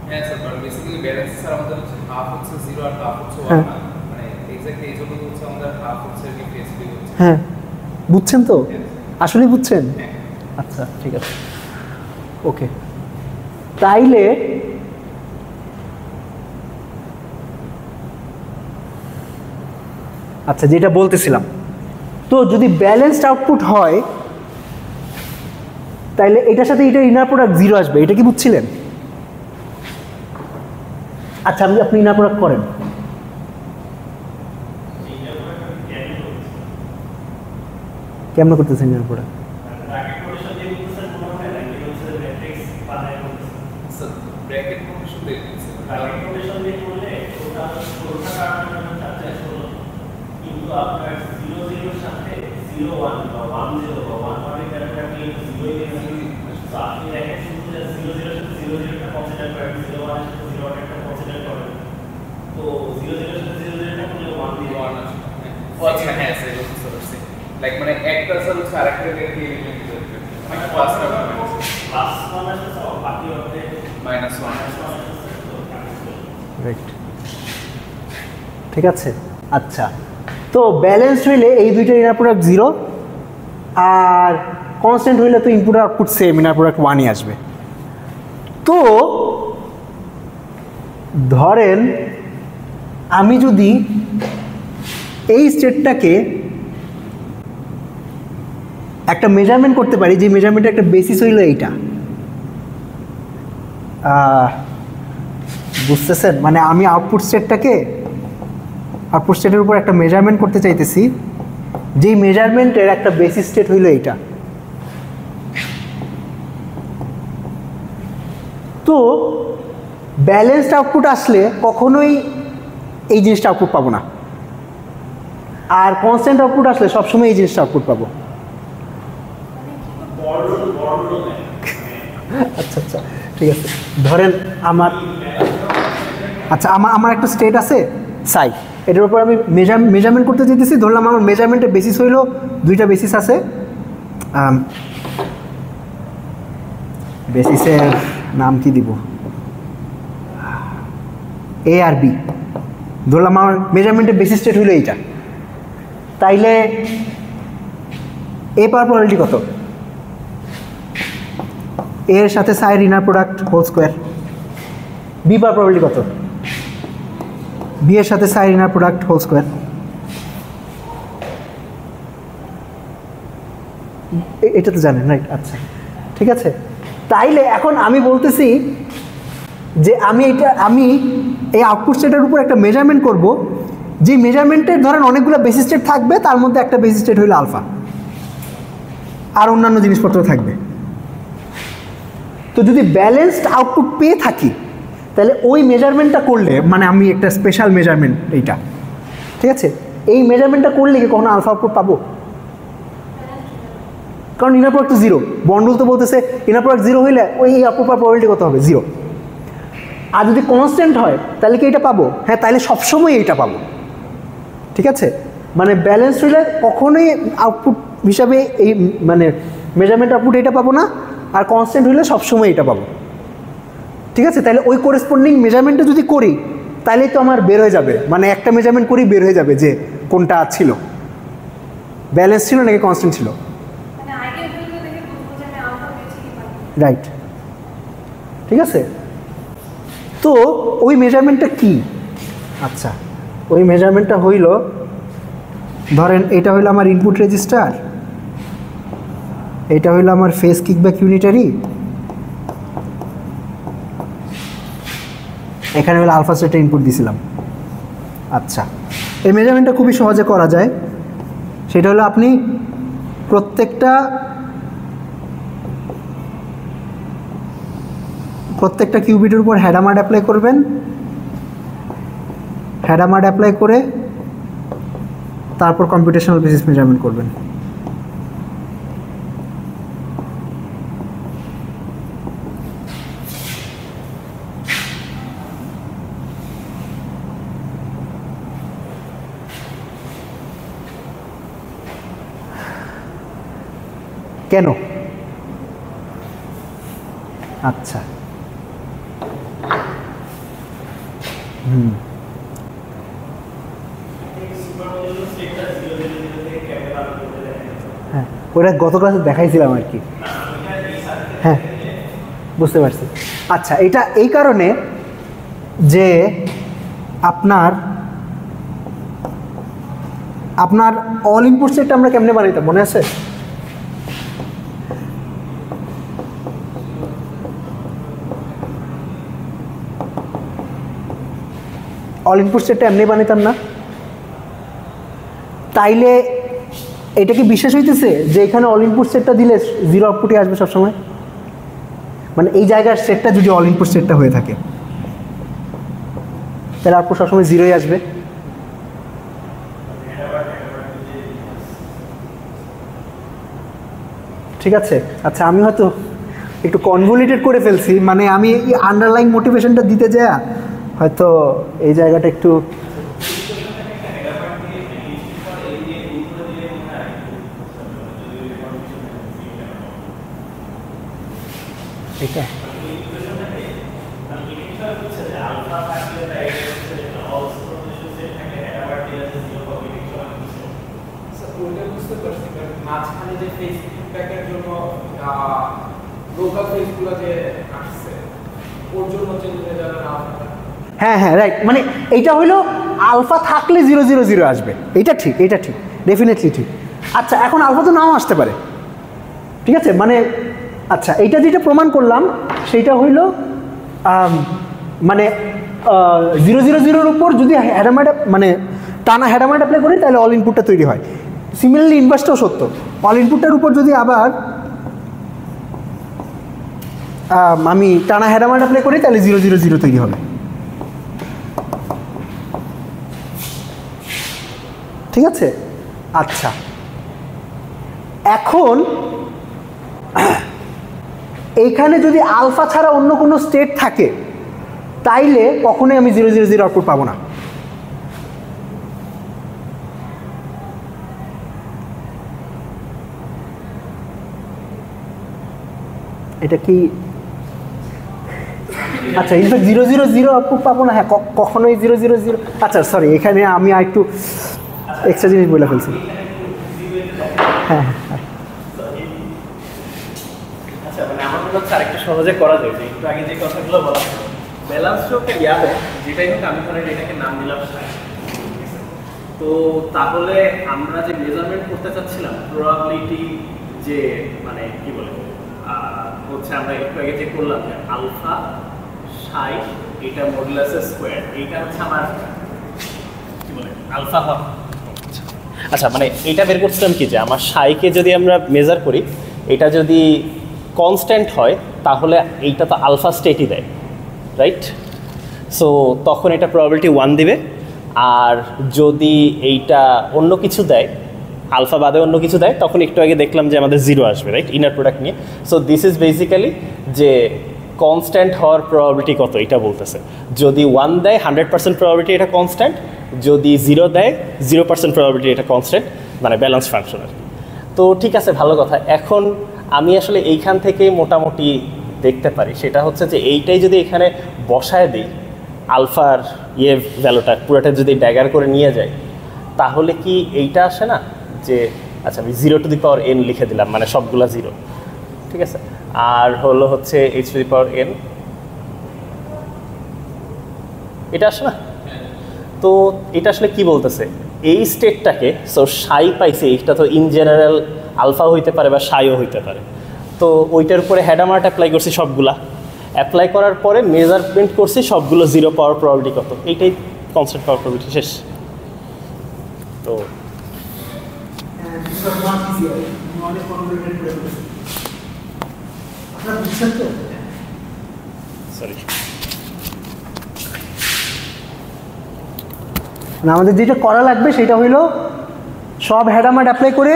Speaker 2: হ্যাঁ sir, but basically balance sir আমাদের হচ্ছে হাফ হচ্ছে 0 আর হাফ হচ্ছে 1, মানে এক্স্যাক্টলি এই জন্য হচ্ছে আমাদের হাফ হচ্ছে কি ফেস ফ্রি হচ্ছে।
Speaker 1: হ্যাঁ, বুঝছেন তো? আসলে বুঝছেন? আচ্ছা, ঠিক আছে, ওকে। তাইলে আচ্ছা, যেটা বলতেছিলাম, তো যদি ব্যালেন্সড আউটপুট হয় তাইলে এটার সাথে এটার ইনার প্রোডাক্ট 0 আসবে, এটা কি বুঝছিলেন? আচ্ছা, আপনি ইনার প্রোডাক্ট করেন। কেমন করতেছেন ইনার প্রোডাক্ট?
Speaker 2: ব্র্যাকেট ফাংশন দেখতেছি,
Speaker 3: ব্র্যাকেট ফাংশন দিয়ে করলে ওটা পুরোটা কাটানোর জন্য চার্জ আসলো, কিন্তু আপনার 0 0 এর সাথে 0 1 বা 1 0 বা 1 1 এর ব্যাপারটা কি 0 এর তো আপনি দেখেন শুধু 0 0 এর সাথে 0 0 একটা কনসিডার করেন, 0 1 এর সাথে 0 1 একটা কনসিডার করেন, তো 0 0 এর সাথে 0 0 একটা করলে 1 দিয়ে
Speaker 2: 1 আসবে। আচ্ছা, হ্যাঁ স্যার, বুঝতে পারছি। লাইক মানে একটা স্যার হচ্ছে আরেকটা রেখে এলিমেন্ট করবে মানে প্লাস
Speaker 3: প্লাস 1 আছে সব বাকি হচ্ছে
Speaker 2: মাইনাস 1
Speaker 1: রাইট, ঠিক আছে। আচ্ছা, তো ব্যালেন্স হইলে এই দুইটার ইনার প্রোডাক্ট 0 আর কনস্ট্যান্ট হইলে তো input output same, inner product 1ই আসবে। তো ধরেন আমি যদি এই স্টেটটাকে একটা মেজারমেন্ট করতে পারি, যে মেজারমেন্টের একটা বেসিস হইল এইটা, বুঝতেছেন? মানে আমি আউটপুট স্টেটের উপর একটা মেজারমেন্ট করতে চাইতেছি, যেই মেজারমেন্টের একটা বেসিস স্টেট হইল এইটা। তো ব্যালেন্সড আউটপুট আসলে কখনোই এই জিনিসটা আউটপুট পাবো না, আর কনস্ট্যান্ট আউটপুট আসলে সবসময় এই জিনিসটা আউটপুট পাবো। আচ্ছা আচ্ছা, ঠিক আছে। ধরেন আমার একটা স্টেট আছে সাই, এটার উপর আমি মেজারমেন্ট করতে চাইতেছি। ধরলাম আমার মেজারমেন্টের বেসিস হইল দুইটা বেসিস আছে, বেসিসের নাম কি দিব, এ আর বি। ধরলাম আমার মেজারমেন্টের বেসিস স্টেট হইল এইটা, তাইলে এ পাওয়ার প্রবাবিলিটি কত? এর সাথে সাইয়ের inner product whole square. B power probability কত? বি এর সাথে সাইয়ের ইনার প্রোডাক্ট হোল স্কোয়ার। এটা তো জানেন, রাইট? আচ্ছা, ঠিক আছে। তাইলে এখন আমি বলতেছি যে আমি এই আউটপুট স্টেটের উপর একটা মেজারমেন্ট করব, যে মেজারমেন্টের ধরেন অনেকগুলো বেসিস স্টেট থাকবে, তার মধ্যে একটা বেসিস স্টেট হইল আলফা, আর অন্যান্য জিনিসপত্র থাকবে। তো যদি ব্যালেন্সড আউটপুট পেয়ে থাকি, তাহলে ওই মেজারমেন্টটা করলে, মানে আমি একটা স্পেশাল মেজারমেন্ট এইটা, ঠিক আছে, এই মেজারমেন্টটা করলে কি কখনো আলফা আউটপুট পাবো? কারণ ইনার প্রোডাক্ট তো 0, বন্ডল তো বলতেছে ইনার প্রোডাক্ট 0 হইলে ওই আউটপুট পাওয়ার প্রবাবিলিটি কত হবে? 0। আর যদি কনস্ট্যান্ট হয় তাহলে কি এটা পাবো? হ্যাঁ, তাহলে সবসময় এইটা পাবো, ঠিক আছে। মানে ব্যালেন্স হইলে কখনোই আউটপুট হিসাবে এই মানে মেজারমেন্ট আউটপুট এটা পাবো না, আর কনস্ট্যান্ট হইলে সবসময় এটা পাবো, ঠিক আছে। তাহলে ওই করেসপন্ডিং মেজারমেন্টটা যদি করি, তাহলেই তো আমার বের হয়ে যাবে, মানে একটা মেজারমেন্ট করেই বের হয়ে যাবে যে কোনটা ছিল, ব্যালেন্স ছিল নাকি কনস্ট্যান্ট ছিল। রাইট, ঠিক আছে। তো ওই মেজারমেন্টটা কি? আচ্ছা, ওই মেজারমেন্টটা হইল, ধরেন এটা হইল আমার ইনপুট রেজিস্টার, এটা হইল আমার ফেজ কিকব্যাক ইউনিটারি, এখানে হলো আলফা সেটে ইনপুট দিয়েছিলাম। আচ্ছা, এই মেজারমেন্টটা খুবই সহজে করা যায়। সেটা হলো আপনি প্রত্যেকটা কিউবিটের উপর হ্যাডামার্ড অ্যাপ্লাই করবেন, হ্যাডামার্ড অ্যাপ্লাই করে তারপর কম্পিউটেশনাল বেসিস মেজারমেন্ট করবেন। কেন? আচ্ছা, হ্যাঁ, ওটা গত ক্লাসে দেখাইছিলাম আর কি। হ্যাঁ, বুঝতে পারছি। আচ্ছা, এটা এই কারণে যে আপনার অল ইনপুট সেটটা আমরা কেমনে বানাইতাম মনে আছে? অল ইনপুট সেটটা এমনি বানাইতাম না? তাইলে এটা কি বিশ্বাস হইতেছে যে এখানে অল ইনপুট সেটটা দিলে 0 আউটপুটই আসবে সবসময়? মানে এই জায়গার সেটটা যদি অল ইনপুট সেটটা হয়ে থাকে, তাহলে আউটপুট সবসময় 0ই আসবে। ঠিক আছে। আচ্ছা, আমি হয়তো একটু কনভলিউটেড করে ফেলছি, মানে আমি এই আন্ডারলাইন মোটিভেশনটা দিতে যাই হয়তো এই জায়গাটা একটু এটা
Speaker 2: ওইটা বুঝতে পারছি, বাট মাঝখানে যে ফেস ফিডব্যাকের জন্য লোকাল ফেসগুলো যে আসছে ওর জন্য চেঞ্জ হয়ে যাবে না?
Speaker 1: হ্যাঁ হ্যাঁ রাইট, মানে এইটা হইলো আলফা থাকলে 000 আসবে, এটা ঠিক, এটা ঠিক, ডেফিনেটলি ঠিক। আচ্ছা এখন আলফা তো নাও আসতে পারে, ঠিক আছে, মানে আচ্ছা এইটা যেটা প্রমাণ করলাম সেইটা হইল মানে 000 উপর যদি হ্যাডামার্ড মানে টানা হ্যাডামার্ড অ্যাপ্লাই করি তাহলে অল ইনপুটটা তৈরি হয়। সিমিলারলি ইনভার্সটাও সত্য, অল ইনপুটটার উপর যদি আবার আমি টানা হ্যাডামার্ড অ্যাপ্লাই করি তাহলে 000 তৈরি হবে। ঠিক আছে, আচ্ছা এখন এইখানে যদি আলফা ছাড়া অন্য কোনো স্টেট থাকে তাইলে কখনোই আমি 000 আউটপুট পাবো না। এটা কি আচ্ছা ইনফ্যাক্ট 000 আউটপুট পাবো না, হ্যাঁ কখনোই 000। আচ্ছা সরি, এখানে আমি আর একটু এক্সট্রা জিনিস বলে ফেলছি। হ্যাঁ হ্যাঁ
Speaker 4: আচ্ছা মানে আমার মনে হচ্ছে আরেকটু সহজে করা যায়, যে একটু আগে যে কথাগুলো বলা ব্যালেন্স শোকে ইয়াদে যেটাই হোক আমি ধরেন এটাকে নাম দিলাম সাই। তো তাহলে আমরা যে মেজারমেন্ট করতে চাচ্ছিলাম প্রবাবিলিটি যে মানে কি বলে হচ্ছে আমরা একটু আগে যে করলাম যে আলফা সাই এটা মডুলাস স্কোয়ার, এইটা হচ্ছে আমার কি বলে আলফা হবে। আচ্ছা মানে এটা বের করছিলাম কি যে আমার সাইকে যদি আমরা মেজার করি এটা যদি কনস্ট্যান্ট হয় তাহলে এইটা তো আলফা স্টেটই দেয়, রাইট? সো তখন এটা প্রবাবিলিটি 1 দিবে। আর যদি এইটা অন্য কিছু দেয়, আলফা বাদে অন্য কিছু দেয়, তখন একটু আগে দেখলাম যে আমাদের 0 আসবে, রাইট, ইনার প্রোডাক্ট নিয়ে। সো দিস ইজ বেসিক্যালি যে কনস্ট্যান্ট হওয়ার প্রবাবিলিটি কত এটা বলতেছে। যদি 1 দেয় 100% প্রবাবিলিটি এটা কনস্ট্যান্ট, যদি 0 দেয় 0% প্রবাবিলিটি এটা কনস্ট্যান্ট, মানে ব্যালেন্স ফাংশনের। তো ঠিক আছে, ভালো কথা। এখন আমি আসলে এইখান থেকেই মোটামুটি দেখতে পারি, সেটা হচ্ছে যে এইটাই যদি এখানে বসায় দিই আলফার ভ্যালুটা পুরোটা যদি ড্যাগার করে নিয়ে যাই তাহলে কি এইটা আসে না যে আচ্ছা আমি 0n লিখে দিলাম, মানে সবগুলা 0, ঠিক আছে। আর হলো হচ্ছে h⁴n, এটা আসে না। তো এটা আসলে কি বলতেছে এই স্টেটটাকে, সো সাই পাইছে, এইটা তো ইন জেনারেল আলফা হইতে পারে বা সাইও হইতে পারে। তো ওইটার উপরে হ্যাডামার্ট অ্যাপ্লাই করছি, সবগুলা অ্যাপ্লাই করার পরে মেজারমেন্ট করছি সবগুলো 0 পাওয়ার প্রবাবিলিটি কত, এইটাই কনস্ট্যান্ট পাওয়ার প্রবাবিলিটি শেষ। তো সরি
Speaker 1: আমাদের যেটা করা লাগবে সেটা হইল সব হ্যাডামার্ট অ্যাপ্লাই করে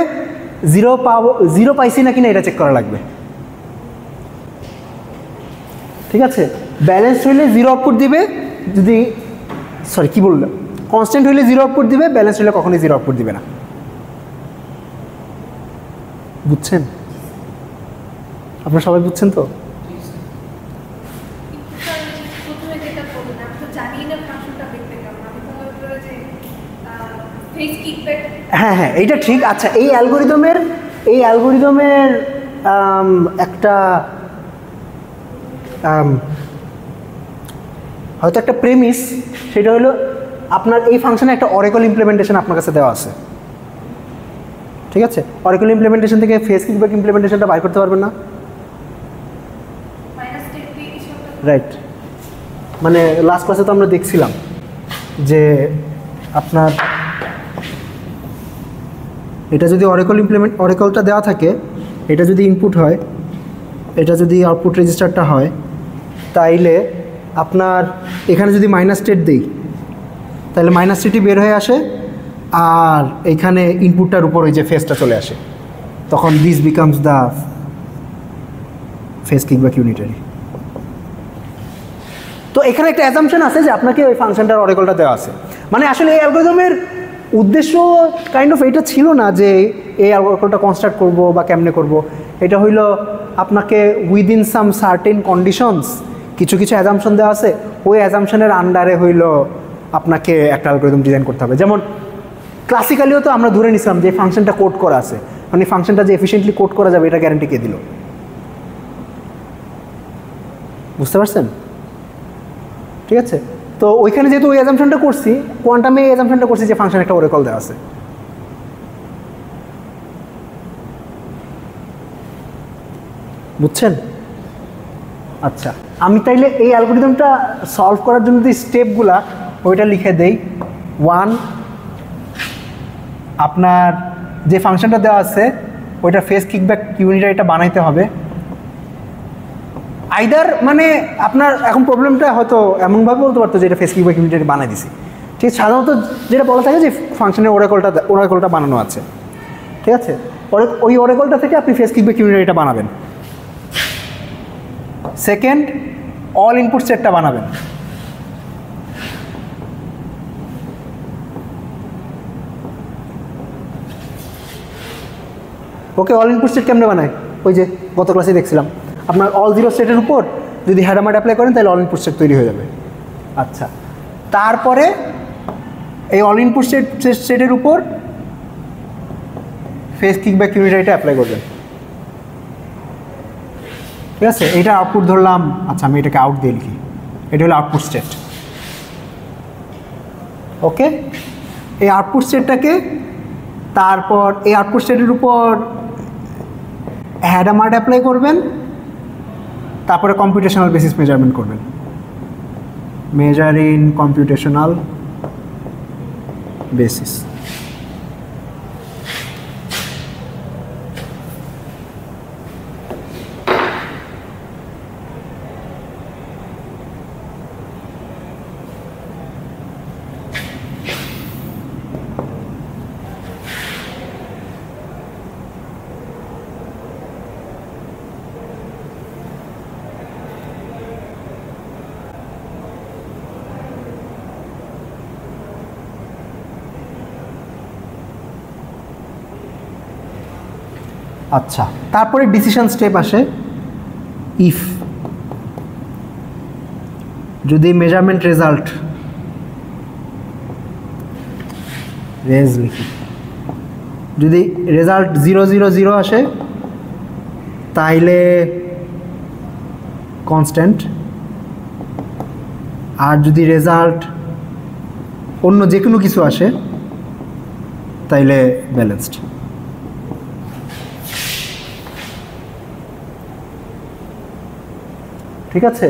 Speaker 1: 0 পাইছি না কিনা এটা চেক করা লাগবে, ঠিক আছে। ব্যালেন্স হইলে 0 আউটপুট দিবে, যদি সরি কি বললাম, কনস্ট্যান্ট হইলে 0 আউটপুট দিবে, ব্যালেন্স হইলে কখনোই 0 আউটপুট দিবে না। বুঝছেন? আপনারা সবাই বুঝছেন তো? হ্যাঁ হ্যাঁ এইটা ঠিক। আচ্ছা এই অ্যালগোরিদমের একটা হয়তো একটা প্রেমিস, সেটা হলো আপনার এই ফাংশনে একটা অরেকল ইমপ্লিমেন্টেশন আপনার কাছে দেওয়া আছে, ঠিক আছে। অরেকল ইমপ্লিমেন্টেশন থেকে ফেস কিকব্যাক ইমপ্লিমেন্টেশনটা বাইর করতে পারবেন না, রাইট? মানে লাস্ট ক্লাসে তো আমরা দেখছিলাম যে আপনার এটা যদি অরেকলটা দেওয়া থাকে, এটা যদি ইনপুট হয়, এটা যদি আউটপুট রেজিস্টারটা হয়, তাইলে আপনার এখানে যদি মাইনাস স্টেট দিই তাহলে মাইনাস স্টেটই বের হয়ে আসে, আর এখানে ইনপুটটার উপর ওই যে ফেসটা চলে আসে, তখন this becomes the phase kickback unitary. তো এখানে একটা অ্যাজাম্পশন আছে যে আপনাকে ওই ফাংশনটার অরেকলটা দেওয়া আছে। মানে আসলে এই অ্যালগরিদমের উদ্দেশ্য কাইন্ড অফ এটা ছিল না যে এই অ্যালগরিদমটা কনস্ট্রাক্ট করব বা কেমনে করব, এটা হইল আপনাকে উইদিন সাম সার্টেন কন্ডিশনস কিছু কিছু অ্যাজাম্পশন দেওয়া আছে, ওই অ্যাজাম্পশনের আন্ডারে হইল আপনাকে একটা অ্যালগরিদম ডিজাইন করতে হবে। যেমন ক্লাসিক্যালিও তো আমরা ধরে নিছিলাম যে ফাংশনটা কোড করা আছে, মানে ফাংশনটা যে এফিসিয়েন্টলি কোড করা যাবে এটা গ্যারান্টি কে দিল? বুঝতে পারছেন? ঠিক আছে, তো ওইখানে যেহেতু ওই অ্যাজাম্পশনটা করছি, কোয়ান্টামে এই অ্যাজাম্পশনটা করছি যে ফাংশন একটা ওরেকল দেওয়া আছে। বুঝছেন? আচ্ছা, আমি তাইলে এই অ্যালগরিদমটা সলভ করার জন্য যে স্টেপগুলা ওইটা লিখে দেই। 1, আপনার যে ফাংশনটা দেওয়া আছে ওইটা ফেস কিকব্যাক ইউনিটার এটা বানাইতে হবে। আইদার মানে আপনার এখন প্রবলেমটা হয়তো এমনভাবে বলতে পারতো যে এটা ফেস কিকব্যাক ইউনিটার বানাই দিছি, ঠিক আছে। সাধারণত যেটা বলা থাকে যে ফাংশনের ওরাকলটা বানানো আছে, ঠিক আছে। ওই ওরাকলটা থেকে আপনি ফেস কিকব্যাক ইউনিটার এটা বানাবেন। সেকেন্ড, অল ইনপুট সেটটা বানাবেন। ওকে, অল ইনপুট সেট কেমনে বানায়? ওই যে গত ক্লাসে দেখছিলাম, আপনার অল জিরো সেটের উপর যদি হ্যাডামার্ট অ্যাপ্লাই করেন তাহলে অল ইনপুট সেট তৈরি হয়ে যাবে। আচ্ছা, তারপরে এই অল ইনপুট সেটের উপর ফেস কিকব্যাক ইউনিটার এটা অ্যাপ্লাই করবেন, ঠিক আছে। এটা আউটপুট ধরলাম, আচ্ছা আমি এটাকে আউট দিয়ে লিখি, এটা হলো আউটপুট স্টেট। ওকে, এই আউটপুট স্টেটটাকে তারপর এই আউটপুট স্টেটের উপর হ্যাডামার্ট অ্যাপ্লাই করবেন, তারপরে কম্পিউটেশনাল বেসিস মেজারমেন্ট করবেন, মেজার ইন কম্পিউটেশনাল বেসিস। আচ্ছা, তারপরে ডিসিশন স্টেপ আসে। ইফ যদি মেজারমেন্ট রেজাল্ট লিখি, যদি রেজাল্ট 0 0 0 আসে তাইলে কনস্ট্যান্ট, আর যদি রেজাল্ট অন্য যে কোনো কিছু আসে তাইলে ব্যালেন্সড। ঠিক আছে,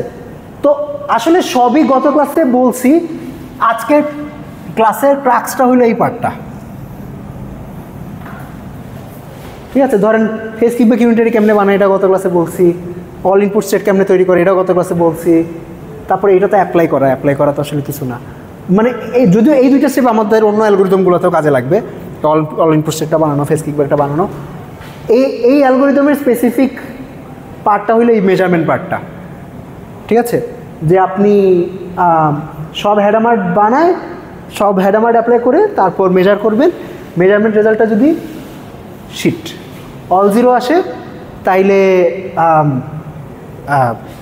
Speaker 1: তো আসলে সবই গত ক্লাসে বলছি, আজকের ক্লাসের ক্রাক্সটা হলো এই পার্টটা। ঠিক আছে, ধরেন ফেস কিকব্যাক ইউনিটারি কেমনে বানায় এটা গত ক্লাসে বলছি, অল ইনপুট সেট কেমনে তৈরি করে এটা গত ক্লাসে বলছি, তারপরে এটা তো অ্যাপ্লাই করা তো আসলে কিছু না, মানে এই যদিও এই দুইটা স্টেপ আমাদের অন্য অ্যালগরিদমগুলোতেও কাজে লাগবে, অল ইনপুট সেটটা বানানো, ফেস কিকব্যাকটা বানানো। এই অ্যালগরিদমের স্পেসিফিক পার্টটা হলো এই মেজারমেন্ট পার্টটা। ঠিক আছে, যে আপনি সব হ্যাডামার্ট বানায়, সব হ্যাডামার্ট অ্যাপ্লাই করে তারপর মেজার করবেন, মেজারমেন্ট রেজাল্টটা যদি শিট অল জিরো আসে তাইলে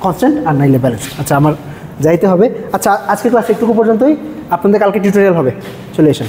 Speaker 1: কনস্ট্যান্ট, আর নাইলে ব্যালেন্স। আচ্ছা, আমার যাইতে হবে। আচ্ছা, আজকের ক্লাস একটুকু পর্যন্তই, আপনাদের কালকে টিউটোরিয়াল হবে, চলে আসেন।